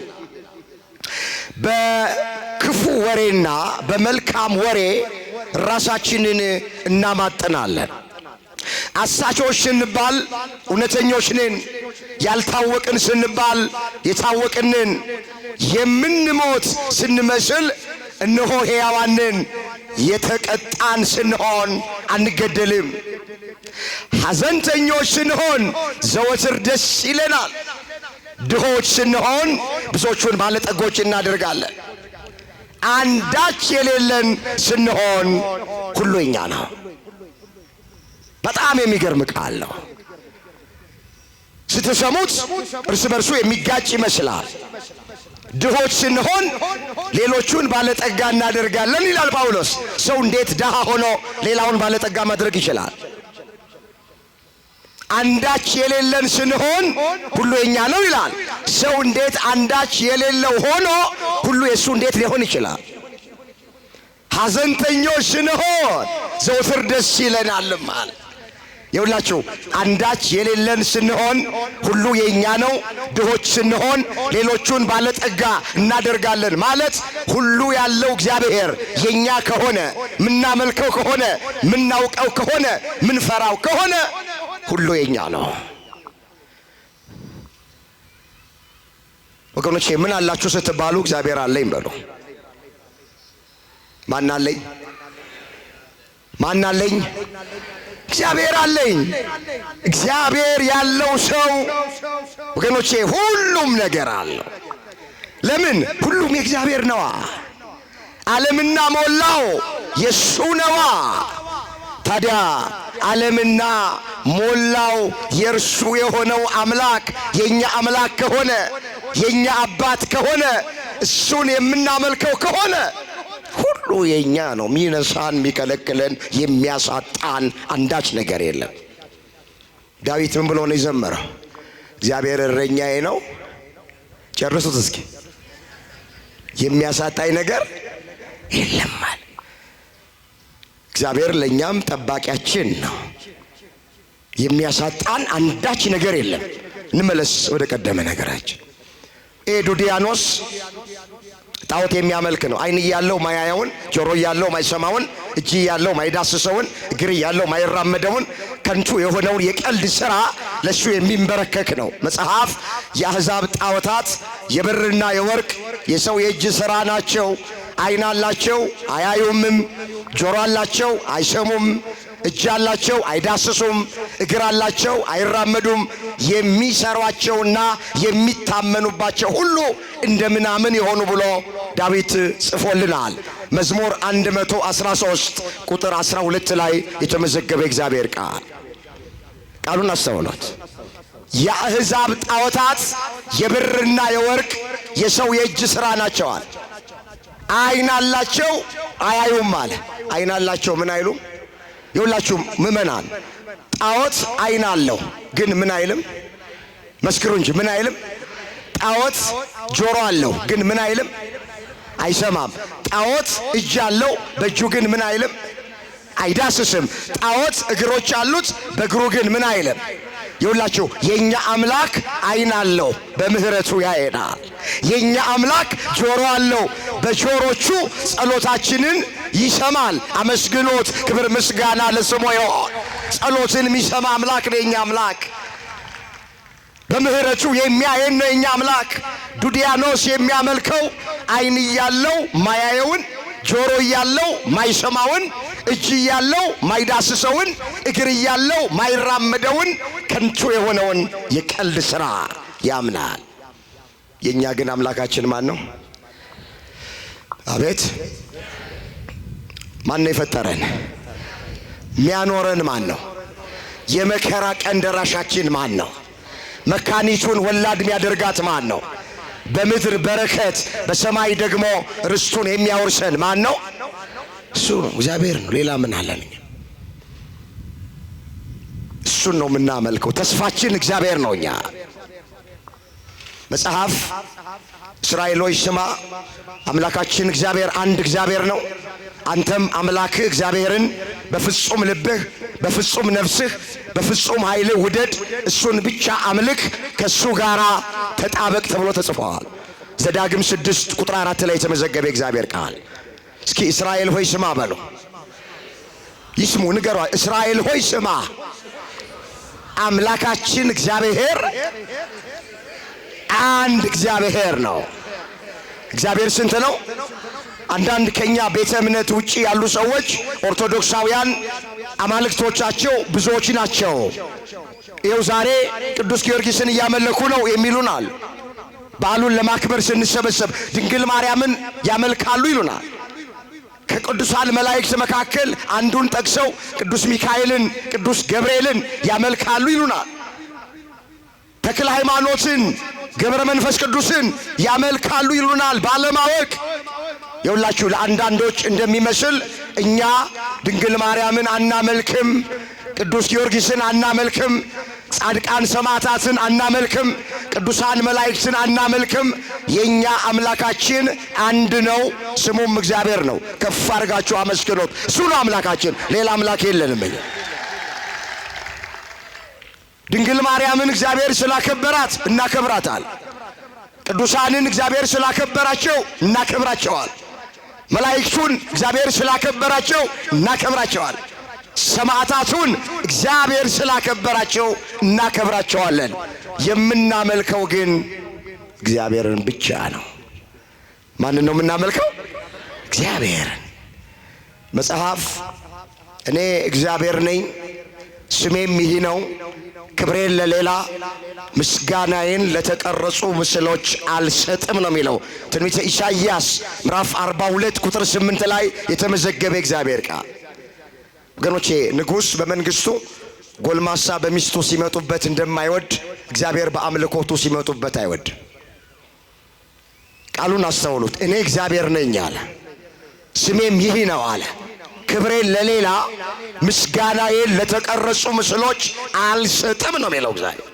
[SPEAKER 1] በክፉ ወሬና በመልካም ወሬ ራሳችንን እናማጥናለን። አሳቾች ስንባል እውነተኞች ነን፣ ያልታወቅን ስንባል የታወቅንን፣ የምንሞት ስንመስል እነሆ ሕያዋን ነን፣ የተቀጣን ስንሆን አንገደልም፣ ሐዘንተኞች ስንሆን ዘወትር ደስ ይለናል፣ ድሆች ስንሆን ብዙዎቹን ባለጠጎች እናደርጋለን፣ አንዳች የሌለን ስንሆን ሁሉ የኛ ነው። በጣም የሚገርም ቃል ነው። ስትሰሙት እርስ በርሱ የሚጋጭ ይመስላል። ድሆች ስንሆን ሌሎቹን ባለጠጋ እናደርጋለን ይላል ጳውሎስ። ሰው እንዴት ድሃ ሆኖ ሌላውን ባለጠጋ ማድረግ ይችላል? አንዳች የሌለን ስንሆን ሁሉ የኛ ነው ይላል። ሰው እንዴት አንዳች የሌለው ሆኖ ሁሉ የሱ እንዴት ሊሆን ይችላል? ሐዘንተኞች ስንሆን ዘወትር ደስ ይለናልማል። የሁላችሁ አንዳች የሌለን ስንሆን ሁሉ የኛ ነው፣ ድሆች ስንሆን ሌሎቹን ባለጠጋ እናደርጋለን ማለት ሁሉ ያለው እግዚአብሔር የኛ ከሆነ፣ ምናመልከው ከሆነ፣ ምናውቀው ከሆነ፣ ምንፈራው ከሆነ ሁሉ የኛ ነው። ወገኖቼ ምን አላችሁ ስትባሉ እግዚአብሔር አለኝ በሉ። ማን አለኝ? ማን አለኝ? እግዚአብሔር አለኝ። እግዚአብሔር ያለው ሰው ወገኖቼ ሁሉም ነገር አለው። ለምን? ሁሉም የእግዚአብሔር ነዋ። ዓለምና ሞላው የሱ ነዋ። ታዲያ ዓለምና ሞላው የእርሱ የሆነው አምላክ የኛ አምላክ ከሆነ፣ የኛ አባት ከሆነ፣ እሱን የምናመልከው ከሆነ ሁሉ የኛ ነው። ሚነሳን፣ የሚከለክለን፣ የሚያሳጣን አንዳች ነገር የለም። ዳዊት ምን ብሎ ነው የዘመረው? እግዚአብሔር እረኛዬ ነው። ጨርሱት እስኪ። የሚያሳጣኝ ነገር የለም ማለት እግዚአብሔር ለኛም ጠባቂያችን ነው። የሚያሳጣን አንዳች ነገር የለም። እንመለስ ወደ ቀደመ ነገራችን። ዱዲያኖስ ጣዖት የሚያመልክ ነው። ዓይን ያለው ማያየውን፣ ጆሮ ያለው ማይሰማውን፣ እጅ ያለው ማይዳስሰውን፣ እግር ያለው ማይራመደውን ከንቱ የሆነውን የቀልድ ሥራ ለሱ የሚንበረከክ ነው። መጽሐፍ የአሕዛብ ጣዖታት የብርና የወርቅ የሰው የእጅ ሥራ ናቸው። ዓይን አላቸው አያዩምም፣ ጆሮ አላቸው አይሰሙም፣ እጅ አላቸው አይዳስሱም፣ እግር አላቸው አይራመዱም። የሚሰሯቸውና የሚታመኑባቸው ሁሉ እንደ ምናምን የሆኑ ብሎ ዳዊት ጽፎልናል። መዝሙር 113 ቁጥር 12 ላይ የተመዘገበ እግዚአብሔር ቃል። ቃሉን አስተውሉት። የአሕዛብ ጣዖታት የብርና የወርቅ የሰው የእጅ ሥራ ናቸዋል። ዓይን አላቸው አያዩም አለ። ዓይን አላቸው ምን አይሉም? የሁላችሁም ምእመናን ጣዖት ዓይን አለው ግን ምን አይልም? መስክሩ እንጂ ምን አይልም? ጣዖት ጆሮ አለው ግን ምን አይልም? አይሰማም። ጣዖት እጅ አለው በእጁ ግን ምን አይልም? አይዳስስም። ጣዖት እግሮች አሉት በእግሩ ግን ምን አይልም? የሁላችሁ የኛ አምላክ ዓይን አለው በምህረቱ ያየናል። የኛ አምላክ ጆሮ አለው በጆሮቹ ጸሎታችንን ይሰማል። አመስግኖት፣ ክብር ምስጋና ለስሙ ይሁን። ጸሎትን የሚሰማ አምላክ ነው የኛ አምላክ። በምህረቱ የሚያየን ነው የኛ አምላክ። ዱዲያኖስ የሚያመልከው ዓይን እያለው ማያየውን፣ ጆሮ እያለው ማይሰማውን፣ እጅ እያለው ማይዳስሰውን፣ እግር እያለው ማይራመደውን ከንቱ የሆነውን የቀልድ ሥራ ያምናል። የኛ ግን አምላካችን ማን ነው? አቤት! ማን ነው የፈጠረን? ሚያኖረን ማን ነው? የመከራ ቀን ደራሻችን ማን ነው? መካኒቱን ወላድ የሚያደርጋት ማን ነው? በምድር በረከት በሰማይ ደግሞ ርስቱን የሚያወርሰን ማን ነው? እሱ ነው፣ እግዚአብሔር ነው። ሌላ ምን አለን? እሱን ነው የምናመልከው። ተስፋችን እግዚአብሔር ነው። እኛ መጽሐፍ እስራኤሎች ስማ፣ አምላካችን እግዚአብሔር አንድ እግዚአብሔር ነው። አንተም አምላክህ እግዚአብሔርን በፍጹም ልብህ፣ በፍጹም ነፍስህ፣ በፍጹም ኃይልህ ውደድ፣ እሱን ብቻ አምልክ፣ ከሱ ጋር ተጣበቅ ተብሎ ተጽፏል። ዘዳግም 6 ቁጥር 4 ላይ የተመዘገበ እግዚአብሔር ቃል። እስኪ እስራኤል ሆይ ስማ በሉ። ይስሙ፣ ንገሯ። እስራኤል ሆይ ስማ፣ አምላካችን እግዚአብሔር አንድ እግዚአብሔር ነው። እግዚአብሔር ስንት ነው? አንዳንድ ከኛ ቤተ እምነት ውጪ ያሉ ሰዎች ኦርቶዶክሳውያን አማልክቶቻቸው ብዙዎች ናቸው። ይኸው ዛሬ ቅዱስ ጊዮርጊስን እያመለኩ ነው የሚሉናል። በዓሉን ለማክበር ስንሰበሰብ ድንግል ማርያምን ያመልካሉ ይሉናል። ከቅዱሳን መላእክት መካከል አንዱን ጠቅሰው ቅዱስ ሚካኤልን፣ ቅዱስ ገብርኤልን ያመልካሉ ይሉናል። ተክለ ሃይማኖትን፣ ገብረ መንፈስ ቅዱስን ያመልካሉ ይሉናል ባለማወቅ። የሁላችሁ ለአንዳንዶች እንደሚመስል እኛ ድንግል ማርያምን አናመልክም፣ ቅዱስ ጊዮርጊስን አናመልክም፣ ጻድቃን ሰማዕታትን አናመልክም፣ ቅዱሳን መላእክትን አናመልክም። የኛ አምላካችን አንድ ነው፣ ስሙም እግዚአብሔር ነው። ከፍ አድርጋችሁ አመስግኑት። እሱ ነው አምላካችን፣ ሌላ አምላክ የለንም። ድንግል ማርያምን እግዚአብሔር ስላከበራት እናከብራታል። ቅዱሳንን እግዚአብሔር ስላከበራቸው እናከብራቸዋል። መላእክቱን እግዚአብሔር ስላከበራቸው እናከብራቸዋል። ሰማዕታቱን እግዚአብሔር ስላከበራቸው እናከብራቸዋለን። የምናመልከው ግን እግዚአብሔርን ብቻ ነው። ማንን ነው የምናመልከው? እግዚአብሔርን። መጽሐፍ እኔ እግዚአብሔር ነኝ፣ ስሜም ይህ ነው፣ ክብሬን ለሌላ ምስጋናዬን ለተቀረጹ ምስሎች አልሰጥም ነው የሚለው ትንቢተ ኢሳይያስ ምዕራፍ 42 ቁጥር 8 ላይ የተመዘገበ እግዚአብሔር ቃል። ወገኖቼ ንጉሥ በመንግስቱ ጎልማሳ በሚስቱ ሲመጡበት እንደማይወድ እግዚአብሔር በአምልኮቱ ሲመጡበት አይወድ። ቃሉን አስተውሉት። እኔ እግዚአብሔር ነኝ አለ፣ ስሜም ይህ ነው አለ፣ ክብሬን ለሌላ ምስጋናዬን ለተቀረጹ ምስሎች አልሰጥም ነው የሚለው እግዚአብሔር።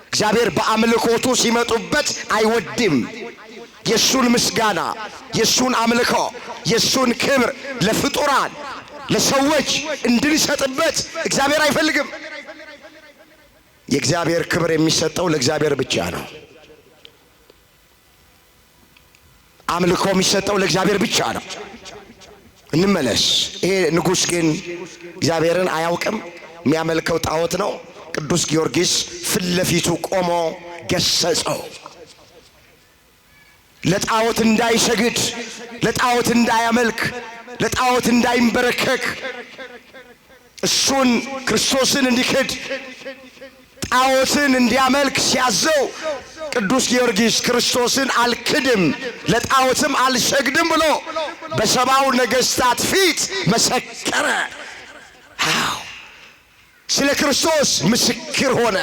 [SPEAKER 1] እግዚአብሔር በአምልኮቱ ሲመጡበት አይወድም። የሱን ምስጋና፣ የሱን አምልኮ፣ የሱን ክብር ለፍጡራን ለሰዎች እንድንሰጥበት እግዚአብሔር አይፈልግም። የእግዚአብሔር ክብር የሚሰጠው ለእግዚአብሔር ብቻ ነው። አምልኮ የሚሰጠው ለእግዚአብሔር ብቻ ነው። እንመለስ። ይሄ ንጉሥ ግን እግዚአብሔርን አያውቅም፣ የሚያመልከው ጣዖት ነው። ቅዱስ ጊዮርጊስ ፊት ለፊቱ ቆሞ ገሰጸው። ለጣዖት እንዳይሰግድ፣ ለጣዖት እንዳያመልክ፣ ለጣዖት እንዳይንበረከክ፣ እሱን ክርስቶስን እንዲክድ ጣዖትን እንዲያመልክ ሲያዘው ቅዱስ ጊዮርጊስ ክርስቶስን አልክድም ለጣዖትም አልሰግድም ብሎ በሰባው ነገሥታት ፊት መሰከረ። ስለ ክርስቶስ ምስክር ሆነ።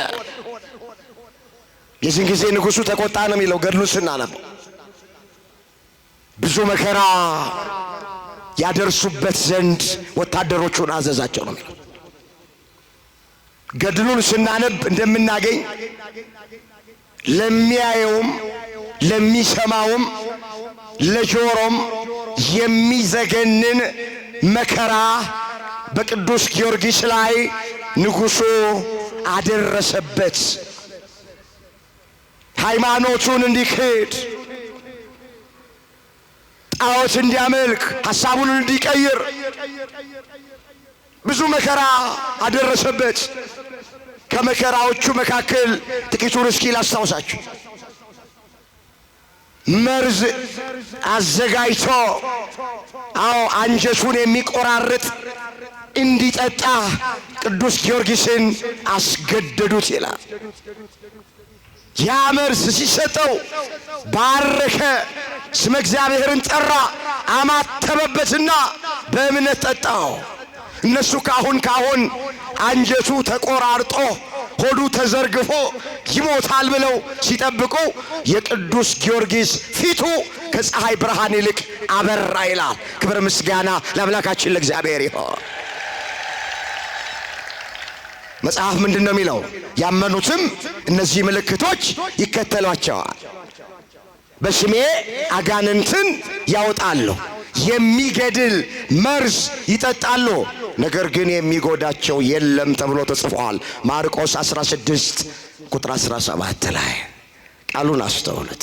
[SPEAKER 1] የዚህን ጊዜ ንጉሡ ተቆጣ ነው የሚለው ገድሉን ስናነበው። ብዙ መከራ ያደርሱበት ዘንድ ወታደሮቹን አዘዛቸው ነው የሚለው። ገድሉን ስናነብ እንደምናገኝ ለሚያየውም ለሚሰማውም ለጆሮም የሚዘገንን መከራ በቅዱስ ጊዮርጊስ ላይ ንጉሡ አደረሰበት። ሃይማኖቱን እንዲክድ፣ ጣዖት እንዲያመልክ፣ ሐሳቡን እንዲቀይር ብዙ መከራ አደረሰበት። ከመከራዎቹ መካከል ጥቂቱን እስኪ ላስታውሳችሁ። መርዝ አዘጋጅቶ አንጀቱን የሚቆራርጥ እንዲጠጣ ቅዱስ ጊዮርጊስን አስገደዱት ይላል። ያ መርዝ ሲሰጠው ባረከ፣ ስመ እግዚአብሔርን ጠራ፣ አማተበበትና በእምነት ጠጣው። እነሱ ካሁን አንጀቱ ተቆራርጦ ሆዱ ተዘርግፎ ይሞታል ብለው ሲጠብቁ የቅዱስ ጊዮርጊስ ፊቱ ከፀሐይ ብርሃን ይልቅ አበራ ይላል። ክብር ምስጋና ለአምላካችን ለእግዚአብሔር ይሁን። መጽሐፍ ምንድን ነው የሚለው? ያመኑትም እነዚህ ምልክቶች ይከተሏቸዋል። በስሜ አጋንንትን ያወጣሉ፣ የሚገድል መርዝ ይጠጣሉ፣ ነገር ግን የሚጎዳቸው የለም ተብሎ ተጽፏል። ማርቆስ 16 ቁጥር 17 ላይ ቃሉን አስተውሉት።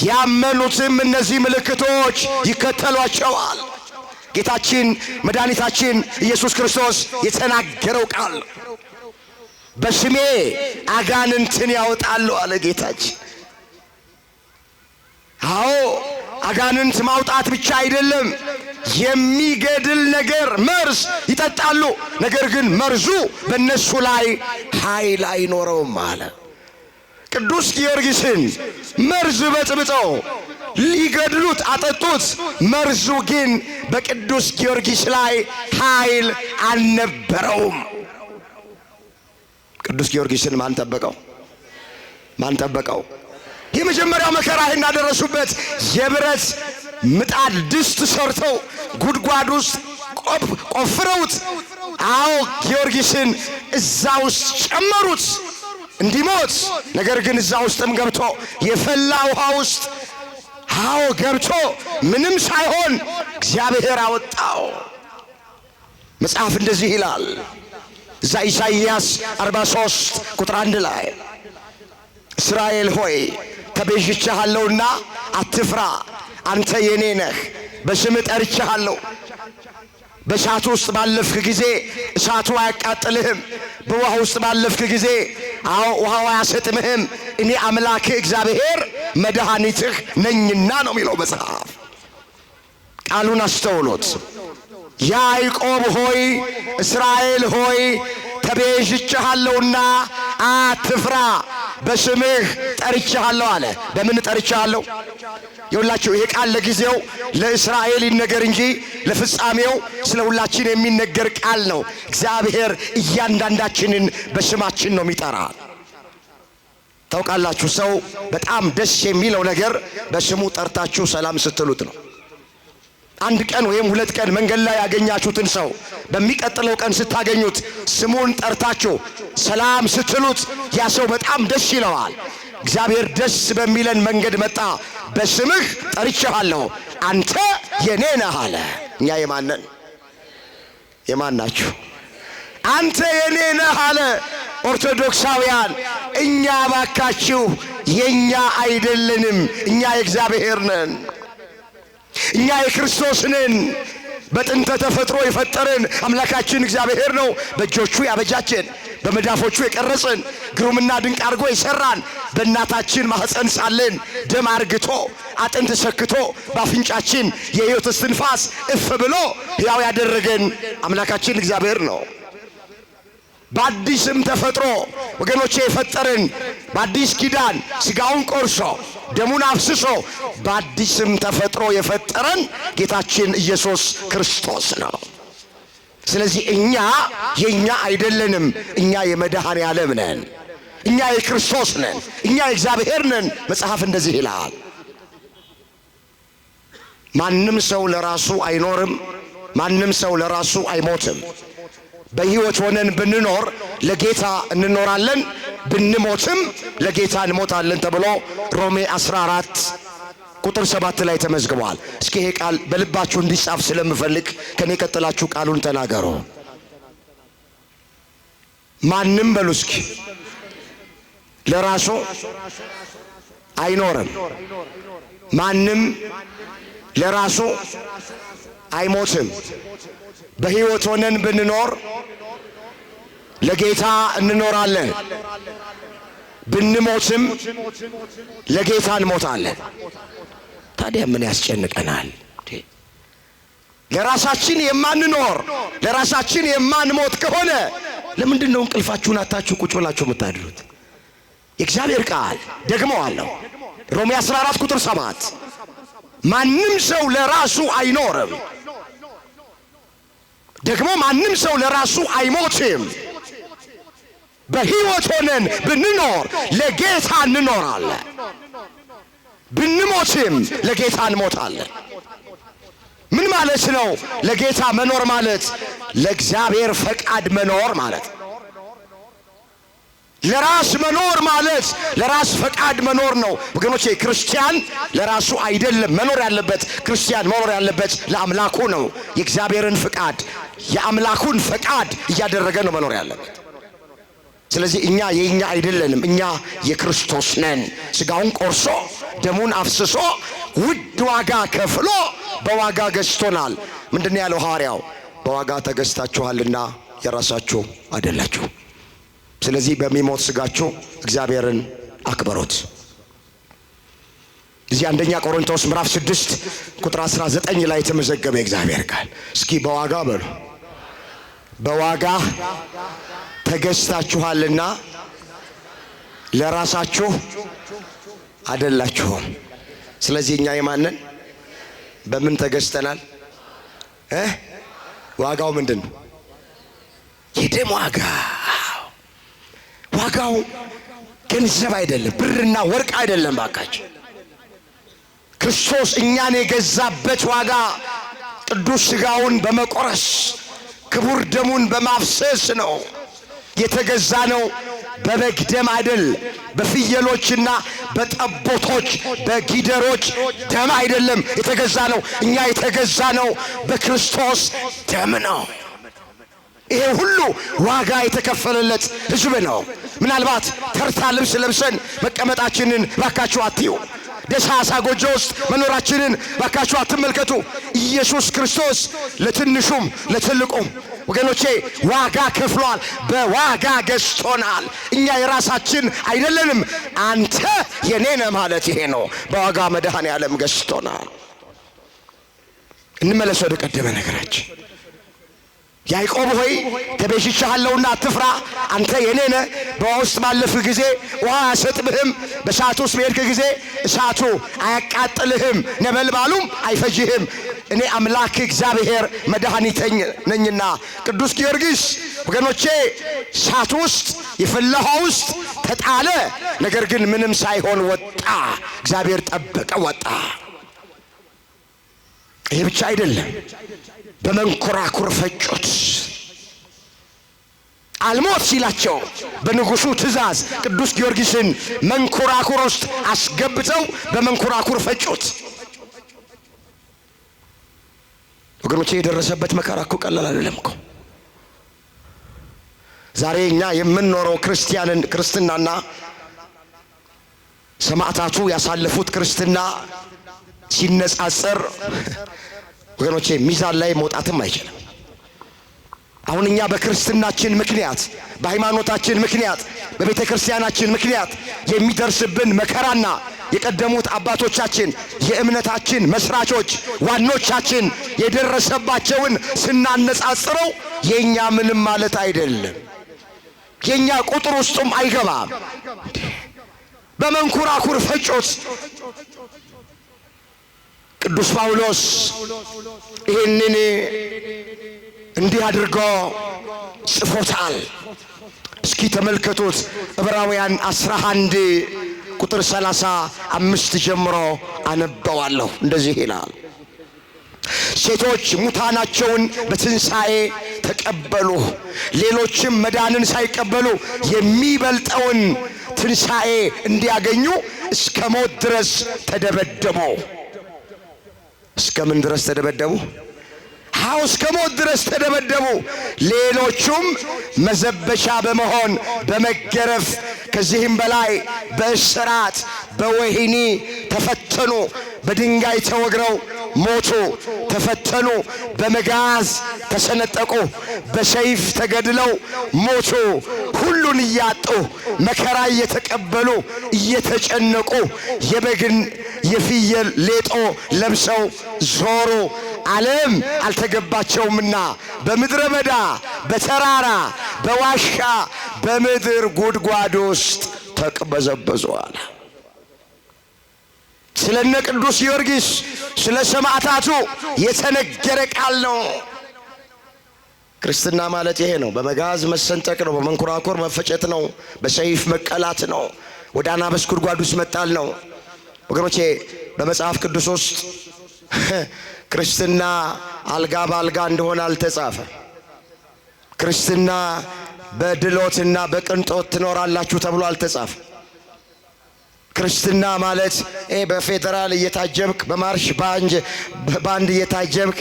[SPEAKER 1] ያመኑትም እነዚህ ምልክቶች ይከተሏቸዋል። ጌታችን መድኃኒታችን ኢየሱስ ክርስቶስ የተናገረው ቃል በስሜ አጋንንትን ያወጣሉ አለ ጌታችን። አዎ አጋንንት ማውጣት ብቻ አይደለም፣ የሚገድል ነገር መርዝ ይጠጣሉ። ነገር ግን መርዙ በእነሱ ላይ ኃይል አይኖረውም አለ። ቅዱስ ጊዮርጊስን መርዝ በጥብጠው ሊገድሉት አጠጡት። መርዙ ግን በቅዱስ ጊዮርጊስ ላይ ኃይል አልነበረውም። ቅዱስ ጊዮርጊስን ማን ጠበቀው? ማን ጠበቀው? የመጀመሪያው መከራ እናደረሱበት የብረት ምጣድ ድስት ሰርተው ጉድጓድ ውስጥ ቆፍረውት፣ አዎ ጊዮርጊስን እዛ ውስጥ ጨመሩት እንዲሞት። ነገር ግን እዛ ውስጥም ገብቶ የፈላ ውሃ ውስጥ አዎ ገብቶ ምንም ሳይሆን እግዚአብሔር አወጣው። መጽሐፍ እንደዚህ ይላል እዛ ኢሳይያስ 43 ቁጥር 1 ላይ እስራኤል ሆይ ተቤዥቼሃለሁና አትፍራ፣ አንተ የኔ ነህ፣ በስም ጠርቼሃለሁ። በእሳቱ ውስጥ ባለፍክ ጊዜ እሳቱ አያቃጥልህም፣ በውሃ ውስጥ ባለፍክ ጊዜ ውሃው አያሰጥምህም። እኔ አምላክህ እግዚአብሔር መድኃኒትህ ነኝና ነው የሚለው መጽሐፍ። ቃሉን አስተውሎት። ያዕቆብ ሆይ እስራኤል ሆይ ተቤዥቼሃለሁና አትፍራ፣ በስምህ ጠርቼሃለሁ አለ። በምን ጠርቼሃለሁ? ይኸውላችሁ ይሄ ቃል ለጊዜው ለእስራኤል ይነገር እንጂ ለፍጻሜው ስለ ሁላችን የሚነገር ቃል ነው። እግዚአብሔር እያንዳንዳችንን በስማችን ነው የሚጠራ። ታውቃላችሁ ሰው በጣም ደስ የሚለው ነገር በስሙ ጠርታችሁ ሰላም ስትሉት ነው። አንድ ቀን ወይም 2 ቀን መንገድ ላይ ያገኛችሁትን ሰው በሚቀጥለው ቀን ስታገኙት ስሙን ጠርታችሁ ሰላም ስትሉት ያ ሰው በጣም ደስ ይለዋል። እግዚአብሔር ደስ በሚለን መንገድ መጣ። በስምህ ጠርቼሃለሁ፣ አንተ የኔ ነህ አለ። እኛ የማንን የማን ናችሁ? አንተ የኔ ነህ አለ። ኦርቶዶክሳውያን እኛ ባካችሁ የኛ አይደለንም፣ እኛ የእግዚአብሔር ነን። እኛ የክርስቶስ ነን። በጥንተ ተፈጥሮ የፈጠረን አምላካችን እግዚአብሔር ነው። በእጆቹ ያበጃችን፣ በመዳፎቹ የቀረጽን፣ ግሩምና ድንቅ አድርጎ የሰራን፣ በእናታችን ማህፀን ሳለን ደም አርግቶ አጥንት ሰክቶ በአፍንጫችን የሕይወት እስትንፋስ እፍ ብሎ ሕያው ያደረገን አምላካችን እግዚአብሔር ነው። በአዲስም ተፈጥሮ ወገኖቼ የፈጠረን በአዲስ ኪዳን ሥጋውን ቆርሶ ደሙን አፍስሶ በአዲስም ተፈጥሮ የፈጠረን ጌታችን ኢየሱስ ክርስቶስ ነው። ስለዚህ እኛ የኛ አይደለንም፣ እኛ የመድኃኔ ዓለም ነን፣ እኛ የክርስቶስ ነን፣ እኛ የእግዚአብሔር ነን። መጽሐፍ እንደዚህ ይላል፣ ማንም ሰው ለራሱ አይኖርም፣ ማንም ሰው ለራሱ አይሞትም። በሕይወት ሆነን ብንኖር ለጌታ እንኖራለን፣ ብንሞትም ለጌታ እንሞታለን ተብሎ ሮሜ 14 ቁጥር 7 ላይ ተመዝግቧል። እስኪ ይሄ ቃል በልባችሁ እንዲጻፍ ስለምፈልግ ከኔ ቀጥላችሁ ቃሉን ተናገሩ። ማንም በሉ እስኪ ለራሱ አይኖርም፣ ማንም ለራሱ አይሞትም። በሕይወት ሆነን ብንኖር ለጌታ እንኖራለን፣ ብንሞትም ለጌታ እንሞታለን። ታዲያ ምን ያስጨንቀናል? ለራሳችን የማንኖር ለራሳችን የማንሞት ከሆነ ለምንድን ነው እንቅልፋችሁን አታችሁ ቁጭ ብላችሁ የምታድሩት? የእግዚአብሔር ቃል ደግመዋለሁ፣ ሮሜ 14 ቁጥር 7 ማንም ሰው ለራሱ አይኖርም፣ ደግሞ ማንም ሰው ለራሱ አይሞትም። በሕይወት ሆነን ብንኖር ለጌታ እንኖራለን፣ ብንሞትም ለጌታ እንሞታለን። ምን ማለት ነው? ለጌታ መኖር ማለት ለእግዚአብሔር ፈቃድ መኖር ማለት። ለራስ መኖር ማለት ለራስ ፈቃድ መኖር ነው። ወገኖቼ ክርስቲያን ለራሱ አይደለም መኖር ያለበት፣ ክርስቲያን መኖር ያለበት ለአምላኩ ነው። የእግዚአብሔርን ፈቃድ የአምላኩን ፈቃድ እያደረገ ነው መኖር ያለበት። ስለዚህ እኛ የኛ አይደለንም፣ እኛ የክርስቶስ ነን። ስጋውን ቆርሶ ደሙን አፍስሶ ውድ ዋጋ ከፍሎ በዋጋ ገዝቶናል። ምንድነው ያለው ሐዋርያው? በዋጋ ተገዝታችኋልና የራሳችሁ አይደላችሁ። ስለዚህ በሚሞት ስጋችሁ እግዚአብሔርን አክብሩት። እዚህ አንደኛ ቆሮንቶስ ምዕራፍ 6 ቁጥር 19 ላይ የተመዘገበ እግዚአብሔር ቃል። እስኪ በዋጋ በሉ። በዋጋ ተገዝታችኋልና ለራሳችሁ አይደላችሁም። ስለዚህ እኛ የማንን በምን ተገዝተናል? ዋጋው ምንድነው? የደም ዋጋ። ዋጋው ገንዘብ አይደለም፣ ብርና ወርቅ አይደለም። ባካችሁ ክርስቶስ እኛን የገዛበት ዋጋ ቅዱስ ሥጋውን በመቆረስ ክቡር ደሙን በማፍሰስ ነው የተገዛ ነው። በበግ ደም አይደል፣ በፍየሎችና በጠቦቶች በጊደሮች ደም አይደለም የተገዛ ነው። እኛ የተገዛ ነው በክርስቶስ ደም ነው። ይሄ ሁሉ ዋጋ የተከፈለለት ሕዝብ ነው። ምናልባት ተርታ ልብስ ለብሰን መቀመጣችንን ባካችሁ አትዩ። ደሳሳ ጎጆ ውስጥ መኖራችንን ባካችሁ አትመልከቱ። ኢየሱስ ክርስቶስ ለትንሹም ለትልቁም ወገኖቼ ዋጋ ከፍሏል። በዋጋ ገዝቶናል። እኛ የራሳችን አይደለንም። አንተ የኔ ነህ ማለት ይሄ ነው። በዋጋ መድኃኔዓለም ገዝቶናል። እንመለስ ወደ ቀደመ ነገራችን። ያዕቆብ ሆይ ተቤዥቼሃለሁና አትፍራ፣ አንተ የኔ ነህ። በውሃ ውስጥ ባለፍህ ጊዜ ውሃ አያሰጥምህም፣ በእሳት ውስጥ በሄድክ ጊዜ እሳቱ አያቃጥልህም፣ ነበልባሉም አይፈጅህም። እኔ አምላክ እግዚአብሔር መድኃኒተኛ ነኝና። ቅዱስ ጊዮርጊስ ወገኖቼ እሳት ውስጥ የፈላ ውስጥ ተጣለ፣ ነገር ግን ምንም ሳይሆን ወጣ። እግዚአብሔር ጠበቀ፣ ወጣ። ይሄ ብቻ አይደለም፣ በመንኮራኩር ፈጩት። አልሞት ሲላቸው በንጉሱ ትእዛዝ ቅዱስ ጊዮርጊስን መንኮራኩር ውስጥ አስገብተው በመንኮራኩር ፈጩት። ወገኖቼ የደረሰበት መከራ እኮ ቀላል አይደለም እኮ። ዛሬ እኛ የምንኖረው ክርስትናና ሰማዕታቱ ያሳለፉት ክርስትና ሲነጻጸር ወገኖቼ ሚዛን ላይ መውጣትም አይችልም። አሁን እኛ በክርስትናችን ምክንያት፣ በሃይማኖታችን ምክንያት፣ በቤተ ክርስቲያናችን ምክንያት የሚደርስብን መከራና የቀደሙት አባቶቻችን የእምነታችን መስራቾች ዋኖቻችን የደረሰባቸውን ስናነጻጽረው የኛ ምንም ማለት አይደለም። የኛ ቁጥር ውስጥም አይገባም። በመንኮራኩር ፈጮት። ቅዱስ ጳውሎስ ይህንን እንዲህ አድርጎ ጽፎታል። እስኪ ተመልከቱት። ዕብራውያን 11 ቁጥር 35 ጀምሮ አነበዋለሁ። እንደዚህ ይላል፣ ሴቶች ሙታናቸውን በትንሣኤ ተቀበሉ፣ ሌሎችም መዳንን ሳይቀበሉ የሚበልጠውን ትንሣኤ እንዲያገኙ እስከ ሞት ድረስ ተደበደቡ። እስከ ምን ድረስ ተደበደቡ? እስከ ሞት ድረስ ተደበደቡ። ሌሎቹም መዘበቻ በመሆን በመገረፍ ከዚህም በላይ በእስራት በወህኒ ተፈተኑ። በድንጋይ ተወግረው ሞቱ፣ ተፈተኑ። በመጋዝ ተሰነጠቁ፣ በሰይፍ ተገድለው ሞቱ። ሁሉን እያጡ መከራ እየተቀበሉ እየተጨነቁ የበግን የፍየል ሌጦ ለብሰው ዞሩ። ዓለም አልተገባቸውምና በምድረ በዳ በተራራ በዋሻ በምድር ጉድጓድ ውስጥ ተቅበዘበዙ አለ። ስለነ ቅዱስ ጊዮርጊስ ስለ ሰማዕታቱ የተነገረ ቃል ነው። ክርስትና ማለት ይሄ ነው። በመጋዝ መሰንጠቅ ነው። በመንኮራኩር መፈጨት ነው። በሰይፍ መቀላት ነው። ወደ አናብስት ጉድጓድ ውስጥ መጣል ነው። ወገኖቼ በመጽሐፍ ቅዱስ ውስጥ ክርስትና አልጋ በአልጋ እንደሆነ አልተጻፈ። ክርስትና በድሎትና በቅንጦት ትኖራላችሁ ተብሎ አልተጻፈ። ክርስትና ማለት በፌደራል እየታጀብክ በማርሽ ባንድ እየታጀብክ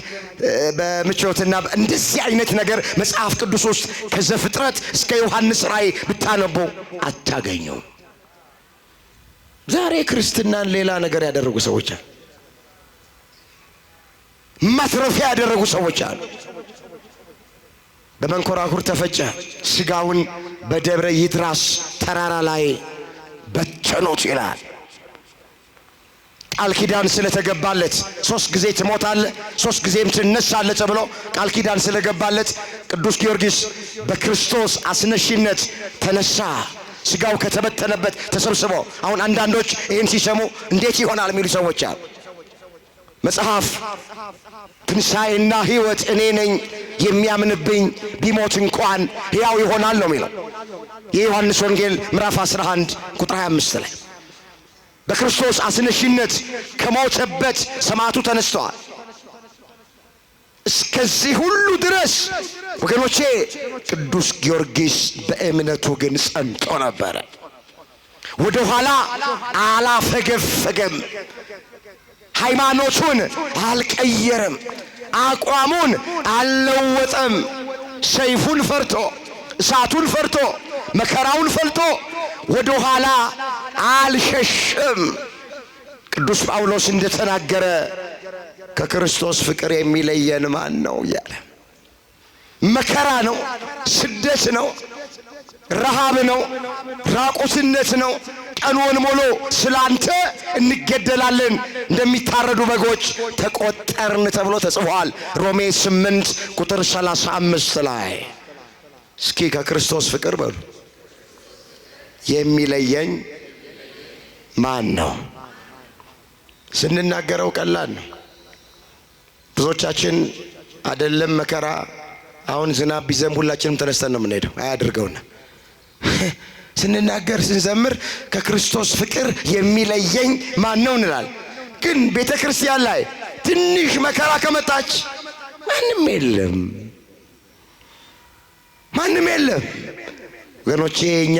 [SPEAKER 1] በምቾትና እንደዚህ አይነት ነገር መጽሐፍ ቅዱስ ውስጥ ከዘፍጥረት እስከ ዮሐንስ ራእይ ብታነቡ አታገኙ። ዛሬ ክርስትናን ሌላ ነገር ያደረጉ ሰዎች አሉ። ማትረፊያ ያደረጉ ሰዎች አሉ። በመንኮራኩር ተፈጨ፣ ስጋውን በደብረ ይድራስ ተራራ ላይ በተኑት ይላል። ቃል ኪዳን ስለተገባለት 3 ጊዜ ትሞታለህ 3 ጊዜም ትነሳለህ ተብሎ ቃል ኪዳን ስለገባለት ቅዱስ ጊዮርጊስ በክርስቶስ አስነሽነት ተነሳ። ስጋው ከተበተነበት ተሰብስቦ አሁን አንዳንዶች ይህን ሲሰሙ እንዴት ይሆናል የሚሉ ሰዎች አሉ። መጽሐፍ ትንሣኤና ሕይወት እኔ ነኝ፣ የሚያምንብኝ ቢሞት እንኳን ሕያው ይሆናል ነው የሚለው የዮሐንስ ወንጌል ምዕራፍ 11 ቁጥር 25 ላይ በክርስቶስ አስነሽነት ከሞተበት ሰማዕቱ ተነስተዋል። እስከዚህ ሁሉ ድረስ ወገኖቼ ቅዱስ ጊዮርጊስ በእምነቱ ግን ጸንቶ ነበረ። ወደ ኋላ አላፈገፈገም። ሃይማኖቱን አልቀየረም። አቋሙን አልለወጠም። ሰይፉን ፈርቶ እሳቱን ፈርቶ መከራውን ፈልጦ ወደ ኋላ አልሸሸም። ቅዱስ ጳውሎስ እንደተናገረ ከክርስቶስ ፍቅር የሚለየን ማን ነው ያለ። መከራ ነው፣ ስደት ነው፣ ረሃብ ነው፣ ራቁትነት ነው። ቀኑን ሙሉ ስላንተ እንገደላለን፣ እንደሚታረዱ በጎች ተቆጠርን ተብሎ ተጽፏል። ሮሜ 8 ቁጥር 35 ላይ እስኪ ከክርስቶስ ፍቅር በሉ የሚለየኝ ማን ነው? ስንናገረው ቀላል ነው። ብዙዎቻችን አይደለም መከራ አሁን ዝናብ ቢዘንብ ሁላችንም ተነስተን ነው የምንሄደው። አያድርገውና ስንናገር ስንዘምር ከክርስቶስ ፍቅር የሚለየኝ ማን ነው እንላል። ግን ቤተ ክርስቲያን ላይ ትንሽ መከራ ከመጣች ማንም የለም፣ ማንም የለም። ወገኖቼ እኛ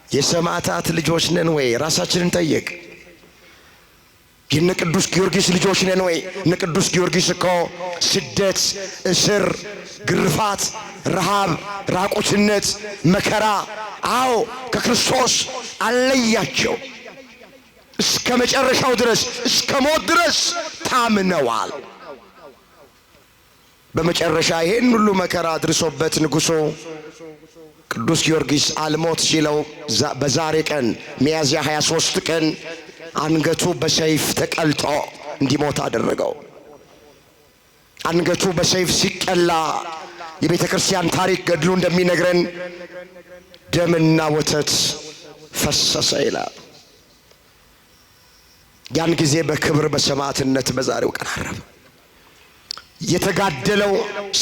[SPEAKER 1] የሰማዕታት ልጆች ነን ወይ? ራሳችንን ጠይቅ። የነ ቅዱስ ጊዮርጊስ ልጆች ነን ወይ? እነ ቅዱስ ጊዮርጊስ እኮ ስደት፣ እስር፣ ግርፋት፣ ረሃብ፣ ራቁትነት፣ መከራ አዎ ከክርስቶስ አለያቸው። እስከ መጨረሻው ድረስ እስከ ሞት ድረስ ታምነዋል። በመጨረሻ ይሄን ሁሉ መከራ አድርሶበት ንጉሡ ቅዱስ ጊዮርጊስ አልሞት ሲለው በዛሬ ቀን ሚያዝያ 23 ቀን አንገቱ በሰይፍ ተቀልጦ እንዲሞት አደረገው። አንገቱ በሰይፍ ሲቀላ የቤተ ክርስቲያን ታሪክ ገድሉ እንደሚነግረን ደምና ወተት ፈሰሰ ይላል። ያን ጊዜ በክብር በሰማዕትነት በዛሬው ቀን አረፈ። የተጋደለው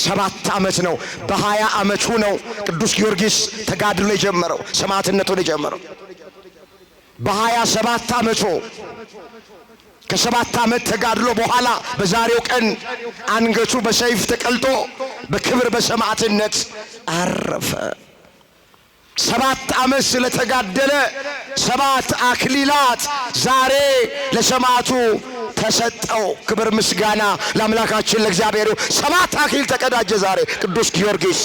[SPEAKER 1] 7 ዓመት ነው። በ20 ዓመቱ ነው ቅዱስ ጊዮርጊስ ተጋድሎ የጀመረው ሰማዕትነቱን የጀመረው በ27 ዓመቱ። ከ7 ዓመት ተጋድሎ በኋላ በዛሬው ቀን አንገቱ በሰይፍ ተቀልጦ በክብር በሰማዕትነት አረፈ። 7 ዓመት ስለተጋደለ 7 አክሊላት ዛሬ ለሰማዕቱ ተሰጠው። ክብር ምስጋና ለአምላካችን ለእግዚአብሔር። 7 አክሊል ተቀዳጀ ዛሬ ቅዱስ ጊዮርጊስ።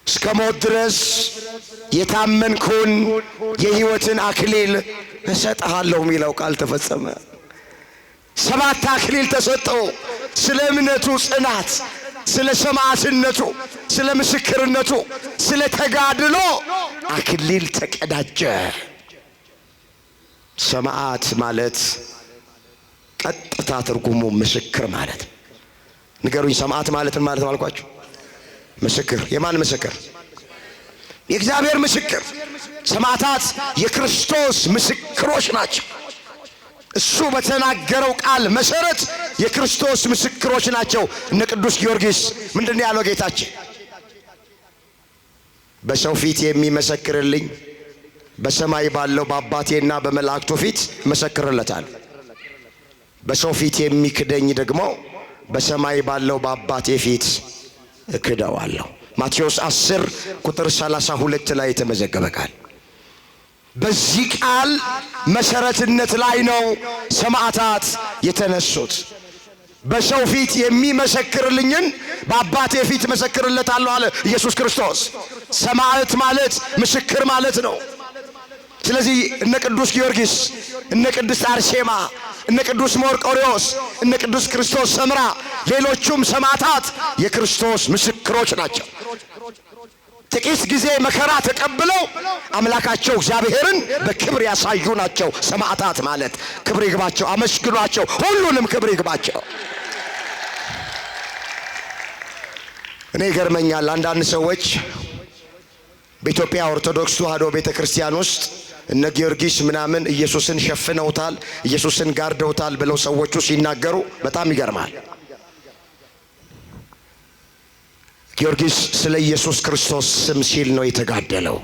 [SPEAKER 1] እስከ ሞት ድረስ የታመንኩን የሕይወትን አክሊል እሰጥሃለሁ የሚለው ቃል ተፈጸመ። 7 አክሊል ተሰጠው። ስለ እምነቱ ጽናት፣ ስለ ሰማዕትነቱ፣ ስለ ምስክርነቱ፣ ስለ ተጋድሎ አክሊል ተቀዳጀ። ሰማዕት ማለት ቀጥታ ትርጉሙ ምስክር ማለት። ንገሩኝ፣ ሰማዕት ማለት ምን ማለት ነው አልኳችሁ? ምስክር። የማን ምስክር? የእግዚአብሔር ምስክር። ሰማዕታት የክርስቶስ ምስክሮች ናቸው። እሱ በተናገረው ቃል መሰረት የክርስቶስ ምስክሮች ናቸው። እነ ቅዱስ ጊዮርጊስ ምንድን ነው ያለው ጌታችን? በሰው ፊት የሚመሰክርልኝ በሰማይ ባለው በአባቴና በመላእክቱ ፊት መሰክርለታል። በሰው ፊት የሚክደኝ ደግሞ በሰማይ ባለው በአባቴ ፊት እክደዋለሁ። ማቴዎስ 10 ቁጥር 32 ላይ የተመዘገበ ቃል። በዚህ ቃል መሰረትነት ላይ ነው ሰማዕታት የተነሱት። በሰው ፊት የሚመሰክርልኝን በአባቴ ፊት መሰክርለታለሁ አለ ኢየሱስ ክርስቶስ። ሰማዕት ማለት ምስክር ማለት ነው። ስለዚህ እነ ቅዱስ ጊዮርጊስ፣ እነ ቅድስት አርሴማ፣ እነ ቅዱስ መርቆሬዎስ፣ እነ ቅዱስ ክርስቶስ ሰምራ፣ ሌሎቹም ሰማዕታት የክርስቶስ ምስክሮች ናቸው። ጥቂት ጊዜ መከራ ተቀብለው አምላካቸው እግዚአብሔርን በክብር ያሳዩ ናቸው ሰማዕታት ማለት። ክብር ይግባቸው፣ አመስግኗቸው፣ ሁሉንም ክብር ይግባቸው። እኔ ይገርመኛል አንዳንድ ሰዎች በኢትዮጵያ ኦርቶዶክስ ተዋሕዶ ቤተክርስቲያን ውስጥ እነ ጊዮርጊስ ምናምን ኢየሱስን ሸፍነውታል፣ ኢየሱስን ጋርደውታል ብለው ሰዎቹ ሲናገሩ በጣም ይገርማል። ጊዮርጊስ ስለ ኢየሱስ ክርስቶስ ስም ሲል ነው የተጋደለው።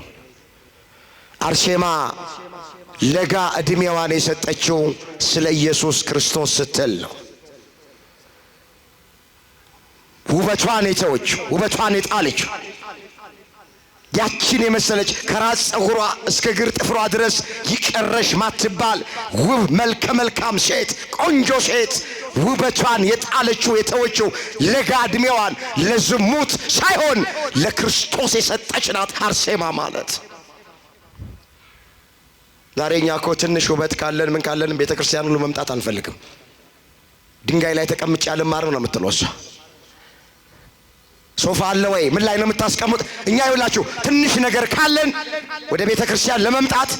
[SPEAKER 1] አርሴማ ለጋ ዕድሜዋን የሰጠችው ስለ ኢየሱስ ክርስቶስ ስትል ነው። ውበቷን የተወች፣ ውበቷን የጣለች፣ ያችን የመሰለች ከራስ ፀጉሯ እስከ እግር ጥፍሯ ድረስ ይቀረሽ ማትባል ውብ መልከ መልካም ሴት፣ ቆንጆ ሴት ውበቷን የጣለችው የተወችው ለጋ ዕድሜዋን ለዝሙት ሳይሆን ለክርስቶስ የሰጠች ናት አርሴማ ማለት። ዛሬ እኛ እኮ ትንሽ ውበት ካለን ምን ካለን ቤተ ክርስቲያን ሁሉ መምጣት አንፈልግም። ድንጋይ ላይ ተቀምጬ ያልማር ነው የምትለው እሷ። ሶፋ አለ ወይ? ምን ላይ ነው የምታስቀምጥ? እኛ ይውላችሁ ትንሽ ነገር ካለን ወደ ቤተ ክርስቲያን ለመምጣት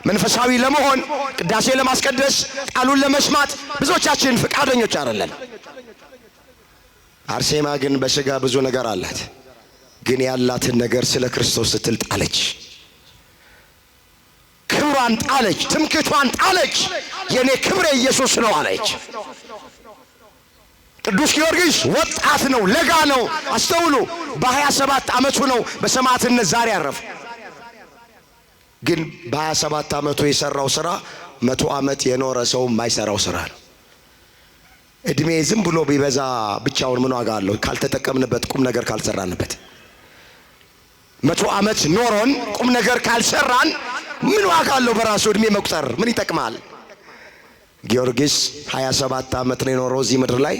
[SPEAKER 1] መንፈሳዊ ለመሆን ቅዳሴ ለማስቀደስ ቃሉን ለመስማት ብዙዎቻችን ፈቃደኞች አይደለን። አርሴማ ግን በስጋ ብዙ ነገር አላት፣ ግን ያላትን ነገር ስለ ክርስቶስ ስትል ጣለች። ክብሯን ጣለች፣ ትምክህቷን ጣለች። የኔ ክብሬ ኢየሱስ ነው አለች። ቅዱስ ጊዮርጊስ ወጣት ነው፣ ለጋ ነው። አስተውሉ፣ በ27 ዓመቱ ነው በሰማዕትነት ዛሬ ያረፈ። ግን በ27 ዓመቱ የሰራው ስራ 100 ዓመት የኖረ ሰው የማይሰራው ስራ ነው። እድሜ ዝም ብሎ ቢበዛ ብቻውን ምን ዋጋ አለው? ካልተጠቀምንበት፣ ቁም ነገር ካልሰራንበት። 100 ዓመት ኖሮን ቁም ነገር ካልሰራን ምን ዋጋ አለው? በራሱ እድሜ መቁጠር ምን ይጠቅማል? ጊዮርጊስ 27 ዓመት ነው የኖረው እዚህ ምድር ላይ።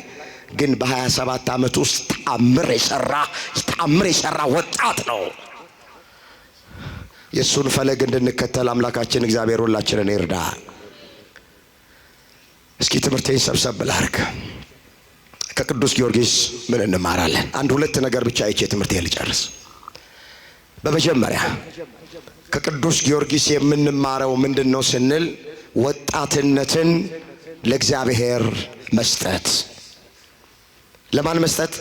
[SPEAKER 1] ግን በ27 ዓመት ውስጥ ተአምር የሰራ ወጣት ነው። የሱን ፈለግ እንድንከተል አምላካችን እግዚአብሔር ሁላችንን ይርዳ። እስኪ ትምህርቴን ሰብሰብ ላድርግ። ከቅዱስ ጊዮርጊስ ምን እንማራለን? አንድ ሁለት ነገር ብቻ አይቼ ትምህርቴን ልጨርስ። በመጀመሪያ ከቅዱስ ጊዮርጊስ የምንማረው ምንድነው ስንል ወጣትነትን ለእግዚአብሔር መስጠት። ለማን መስጠት?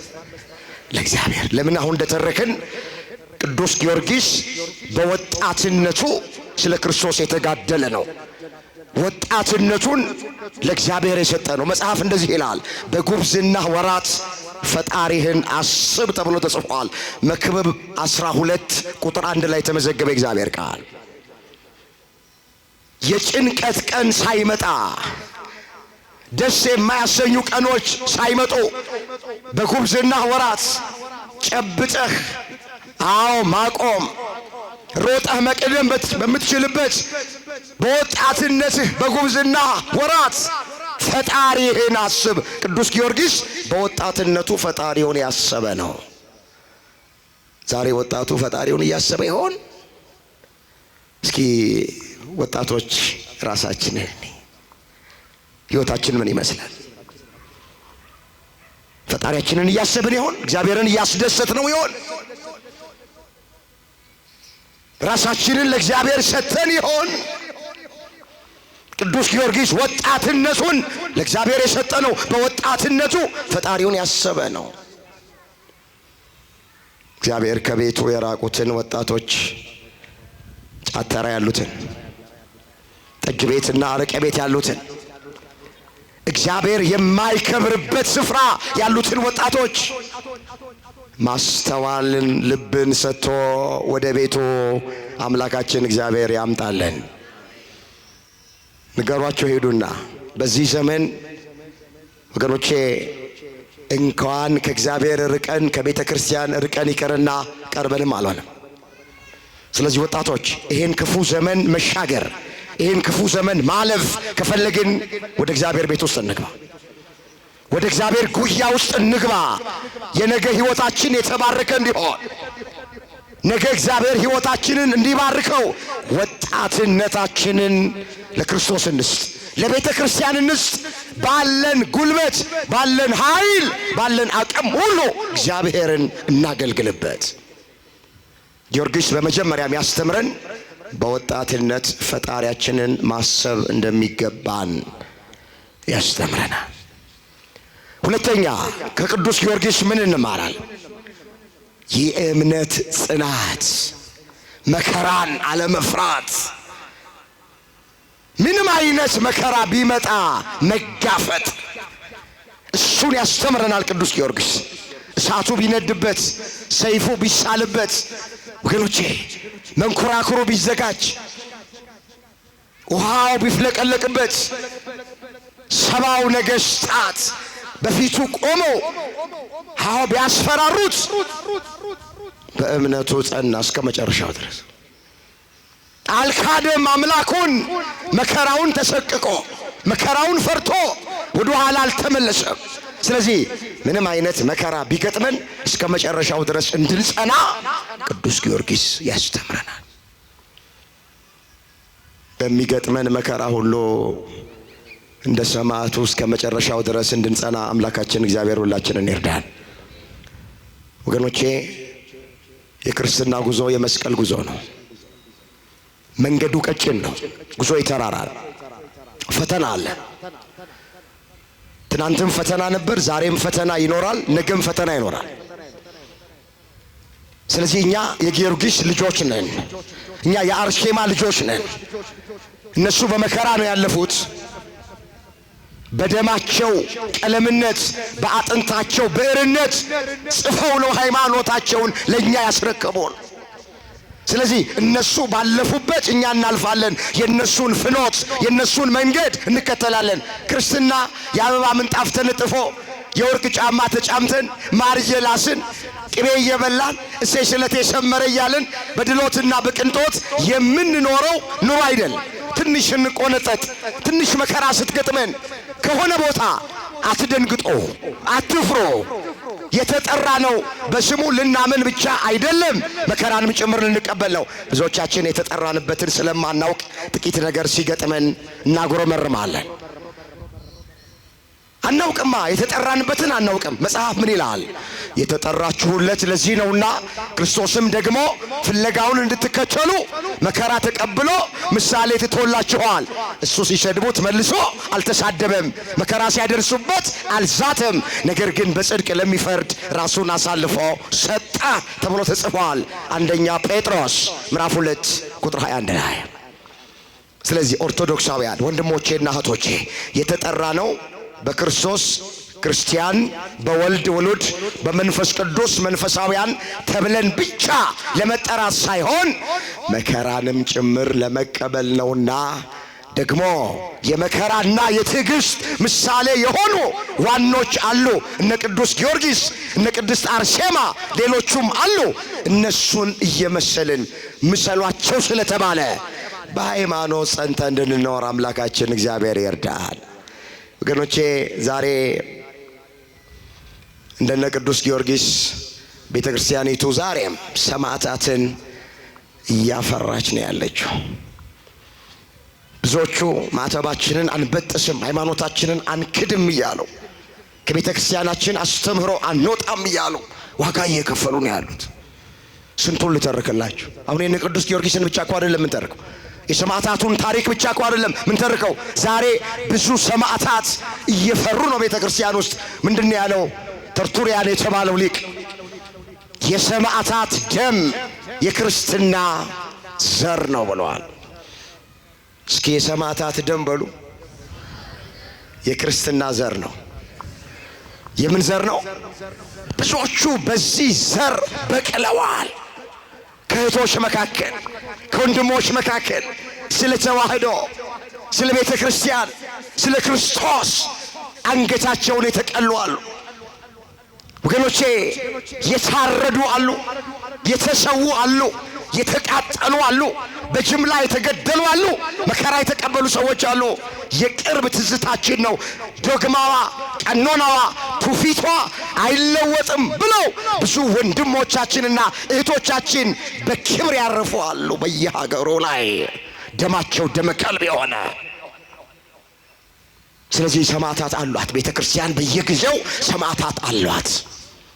[SPEAKER 1] ለእግዚአብሔር። ለምን? አሁን እንደተረክን ቅዱስ ጊዮርጊስ በወጣትነቱ ስለ ክርስቶስ የተጋደለ ነው። ወጣትነቱን ለእግዚአብሔር የሰጠ ነው። መጽሐፍ እንደዚህ ይላል፣ በጉብዝና ወራት ፈጣሪህን አስብ ተብሎ ተጽፏል። መክብብ 12 ቁጥር 1 ላይ የተመዘገበ እግዚአብሔር ቃል። የጭንቀት ቀን ሳይመጣ፣ ደስ የማያሰኙ ቀኖች ሳይመጡ በጉብዝና ወራት ጨብጠህ ማቆም ሮጠህ መቅደም በምትችልበት በወጣትነትህ በጉብዝና ወራት ፈጣሪህን አስብ። ቅዱስ ጊዮርጊስ በወጣትነቱ ፈጣሪውን ያሰበ ነው። ዛሬ ወጣቱ ፈጣሪውን እያሰበ ይሆን? እስኪ ወጣቶች ራሳችንን ህይወታችን ምን ይመስላል? ፈጣሪያችንን እያሰብን ይሆን? እግዚአብሔርን እያስደሰት ነው ይሆን? ራሳችንን ለእግዚአብሔር ሰጥተን ይሆን? ቅዱስ ጊዮርጊስ ወጣትነቱን ለእግዚአብሔር የሰጠ ነው። በወጣትነቱ ፈጣሪውን ያሰበ ነው። እግዚአብሔር ከቤቱ የራቁትን ወጣቶች፣ ጫተራ ያሉትን፣ ጠጅ ቤትና አረቄ ቤት ያሉትን፣ እግዚአብሔር የማይከብርበት ስፍራ ያሉትን ወጣቶች ማስተዋልን ልብን ሰጥቶ ወደ ቤቱ አምላካችን እግዚአብሔር ያምጣለን። ንገሯቸው ሄዱና በዚህ ዘመን ወገኖቼ እንኳን ከእግዚአብሔር ርቀን ከቤተ ክርስቲያን ርቀን ይቀርና ቀርበንም አልሆነም። ስለዚህ ወጣቶች ይሄን ክፉ ዘመን መሻገር፣ ይሄን ክፉ ዘመን ማለፍ ከፈለግን ወደ እግዚአብሔር ቤት ውስጥ እንግባ፣ ወደ እግዚአብሔር ጉያ ውስጥ እንግባ። የነገ ሕይወታችን የተባረከ እንዲሆን፣ ነገ እግዚአብሔር ሕይወታችንን እንዲባርከው ወጣትነታችንን ለክርስቶስ እንስጥ፣ ለቤተ ክርስቲያን እንስጥ። ባለን ጉልበት፣ ባለን ኃይል፣ ባለን አቅም ሁሉ እግዚአብሔርን እናገልግልበት። ጊዮርጊስ በመጀመሪያ የሚያስተምረን በወጣትነት ፈጣሪያችንን ማሰብ እንደሚገባን ያስተምረናል። ሁለተኛ ከቅዱስ ጊዮርጊስ ምን እንማራል? የእምነት ጽናት፣ መከራን አለመፍራት። ምንም አይነት መከራ ቢመጣ መጋፈጥ፣ እሱን ያስተምረናል ቅዱስ ጊዮርጊስ። እሳቱ ቢነድበት፣ ሰይፉ ቢሳልበት፣ ወገኖቼ መንኮራኩሩ ቢዘጋጅ፣ ውሃው ቢፍለቀለቅበት፣ ሰባው ነገሥታት በፊቱ ቆመው ሃው ቢያስፈራሩት በእምነቱ ጸና እስከ መጨረሻው ድረስ። አልካደም አምላኩን። መከራውን ተሰቅቆ መከራውን ፈርቶ ወደ ኋላ አልተመለሰም። ስለዚህ ምንም አይነት መከራ ቢገጥመን እስከ መጨረሻው ድረስ እንድንጸና ቅዱስ ጊዮርጊስ ያስተምረናል። በሚገጥመን መከራ ሁሉ እንደ ሰማዕቱ እስከ መጨረሻው ድረስ እንድንጸና አምላካችን እግዚአብሔር ሁላችንን ይርዳል። ወገኖቼ የክርስትና ጉዞ የመስቀል ጉዞ ነው። መንገዱ ቀጭን ነው። ጉዞ ይተራራል። ፈተና አለ። ትናንትም ፈተና ነበር፣ ዛሬም ፈተና ይኖራል፣ ነገም ፈተና ይኖራል። ስለዚህ እኛ የጊዮርጊስ ልጆች ነን። እኛ የአርሴማ ልጆች ነን። እነሱ በመከራ ነው ያለፉት። በደማቸው ቀለምነት፣ በአጥንታቸው ብዕርነት ጽፈው ነው ሃይማኖታቸውን ለእኛ ያስረከቡን። ስለዚህ እነሱ ባለፉበት እኛ እናልፋለን። የነሱን ፍኖት፣ የነሱን መንገድ እንከተላለን። ክርስትና የአበባ ምንጣፍ ተነጥፎ የወርቅ ጫማ ተጫምተን ማር እየላስን ቅቤ እየበላን እሴይ ስለቴ ሰመረ እያልን በድሎትና በቅንጦት የምንኖረው ኑሮ አይደል። ትንሽ እንቆነጠጥ። ትንሽ መከራ ስትገጥመን ከሆነ ቦታ አትደንግጦ፣ አትፍሮ። የተጠራ ነው በስሙ ልናምን ብቻ አይደለም፣ መከራንም ጭምር ልንቀበል ነው። ብዙዎቻችን የተጠራንበትን ስለማናውቅ ጥቂት ነገር ሲገጥመን እናጉረመርማለን። አናውቅማ፣ የተጠራንበትን አናውቅም። መጽሐፍ ምን ይላል? የተጠራችሁለት ለዚህ ነውና ክርስቶስም ደግሞ ፍለጋውን እንድትከተሉ መከራ ተቀብሎ ምሳሌ ትቶላችኋል። እሱ ሲሰድቡት መልሶ አልተሳደበም፣ መከራ ሲያደርሱበት አልዛተም። ነገር ግን በጽድቅ ለሚፈርድ ራሱን አሳልፎ ሰጠ ተብሎ ተጽፏል። አንደኛ ጴጥሮስ ምዕራፍ 2 ቁጥር 21 ላይ። ስለዚህ ኦርቶዶክሳውያን ወንድሞቼና እህቶቼ የተጠራ ነው በክርስቶስ ክርስቲያን፣ በወልድ ውሉድ፣ በመንፈስ ቅዱስ መንፈሳውያን ተብለን ብቻ ለመጠራት ሳይሆን መከራንም ጭምር ለመቀበል ነውና ደግሞ የመከራና የትዕግስት ምሳሌ የሆኑ ዋኖች አሉ። እነ ቅዱስ ጊዮርጊስ፣ እነ ቅድስት አርሴማ፣ ሌሎቹም አሉ። እነሱን እየመሰልን ምሰሏቸው ስለተባለ በሃይማኖት ጸንተ እንድንኖር አምላካችን እግዚአብሔር ይርዳል። ወገኖቼ ዛሬ እንደነ ቅዱስ ጊዮርጊስ ቤተ ክርስቲያኒቱ ዛሬም ሰማዕታትን እያፈራች ነው ያለችው። ብዙዎቹ ማተባችንን አንበጥስም፣ ሃይማኖታችንን አንክድም እያሉ ከቤተ ክርስቲያናችን አስተምህሮ አንወጣም እያሉ ዋጋ እየከፈሉ ነው ያሉት። ስንቱን ልተርክላችሁ? አሁን የነ ቅዱስ ጊዮርጊስን ብቻ እኮ አይደለም የምንተርከው፣ የሰማዕታቱን ታሪክ ብቻ እኮ አይደለም ምንተርከው። ዛሬ ብዙ ሰማዕታት እየፈሩ ነው ቤተ ክርስቲያን ውስጥ። ምንድነው ያለው ተርቱሪያን የተባለው ሊቅ? የሰማዕታት ደም የክርስትና ዘር ነው ብለዋል። እስኪ የሰማዕታት ደም በሉ። የክርስትና ዘር ነው። የምን ዘር ነው? ብዙዎቹ በዚህ ዘር በቅለዋል። ከእህቶች መካከል፣ ከወንድሞች መካከል ስለ ተዋህዶ፣ ስለ ቤተ ክርስቲያን፣ ስለ ክርስቶስ አንገታቸውን የተቀሉ አሉ። ወገኖቼ የታረዱ አሉ፣ የተሰዉ አሉ፣ የተቃጠሉ አሉ፣ በጅምላ የተገደሉ አሉ፣ መከራ የተቀበሉ ሰዎች አሉ። የቅርብ ትዝታችን ነው። ዶግማዋ፣ ቀኖናዋ፣ ትውፊቷ አይለወጥም ብለው ብዙ ወንድሞቻችንና እህቶቻችን በክብር ያረፉ አሉ። በየሀገሩ ላይ ደማቸው ደመ ከልብ የሆነ። ስለዚህ ሰማዕታት አሏት ቤተ ክርስቲያን፣ በየጊዜው ሰማዕታት አሏት።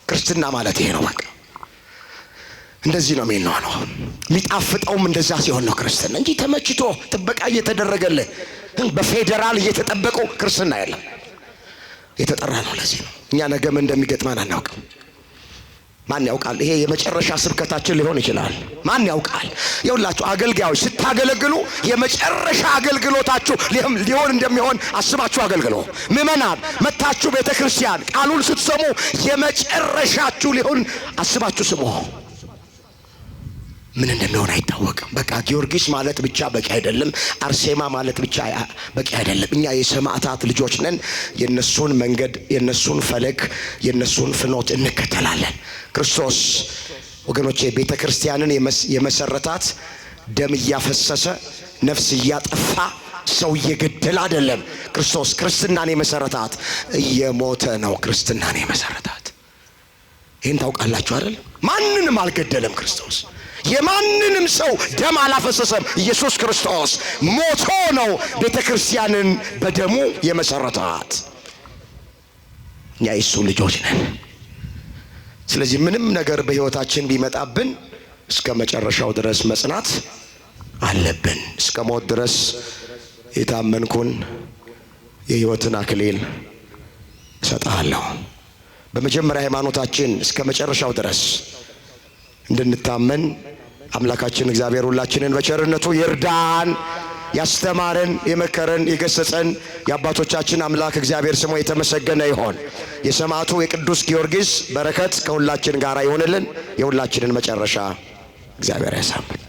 [SPEAKER 1] ክርስትና ማለት ይሄ ነው። በቃ እንደዚህ ነው የሚሆነው። የሚጣፍጠውም እንደዛ ሲሆን ነው ክርስትና እንጂ ተመችቶ ጥበቃ እየተደረገልህ በፌደራል እየተጠበቁ ክርስትና የለም። የተጠራ ነው። ለዚህ ነው እኛ ነገ ምን እንደሚገጥመን አናውቅም። ማን ያውቃል? ይሄ የመጨረሻ ስብከታችን ሊሆን ይችላል። ማን ያውቃል? ይኸውላችሁ አገልጋዮች ስታገለግሉ የመጨረሻ አገልግሎታችሁ ሊሆን እንደሚሆን አስባችሁ አገልግሉ። ምእመናን መታችሁ ቤተ ክርስቲያን ቃሉን ስትሰሙ የመጨረሻችሁ ሊሆን አስባችሁ ስሙ። ምን እንደሚሆን አይታወቅም። በቃ ጊዮርጊስ ማለት ብቻ በቂ አይደለም። አርሴማ ማለት ብቻ በቂ አይደለም። እኛ የሰማዕታት ልጆች ነን። የነሱን መንገድ፣ የነሱን ፈለግ፣ የነሱን ፍኖት እንከተላለን። ክርስቶስ ወገኖቼ ቤተ ክርስቲያንን የመሰረታት ደም እያፈሰሰ ነፍስ እያጠፋ ሰው እየገደለ አይደለም። ክርስቶስ ክርስትናን የመሰረታት እየሞተ ነው። ክርስትናን የመሰረታት ይህን ታውቃላችሁ አይደል? ማንንም አልገደለም ክርስቶስ። የማንንም ሰው ደም አላፈሰሰም። ኢየሱስ ክርስቶስ ሞቶ ነው ቤተ ክርስቲያንን በደሙ የመሰረታት። እኛ የሱ ልጆች ነን። ስለዚህ ምንም ነገር በሕይወታችን ቢመጣብን እስከ መጨረሻው ድረስ መጽናት አለብን። እስከ ሞት ድረስ የታመንኩን የሕይወትን አክሊል እሰጥሃለሁ። በመጀመሪያ ሃይማኖታችን እስከ መጨረሻው ድረስ እንድንታመን አምላካችን እግዚአብሔር ሁላችንን በቸርነቱ ይርዳን። ያስተማረን፣ የመከረን፣ የገሰጸን የአባቶቻችን አምላክ እግዚአብሔር ስሙ የተመሰገነ ይሆን። የሰማዕቱ የቅዱስ ጊዮርጊስ በረከት ከሁላችን ጋር ይሆንልን። የሁላችንን መጨረሻ እግዚአብሔር ያሳምር።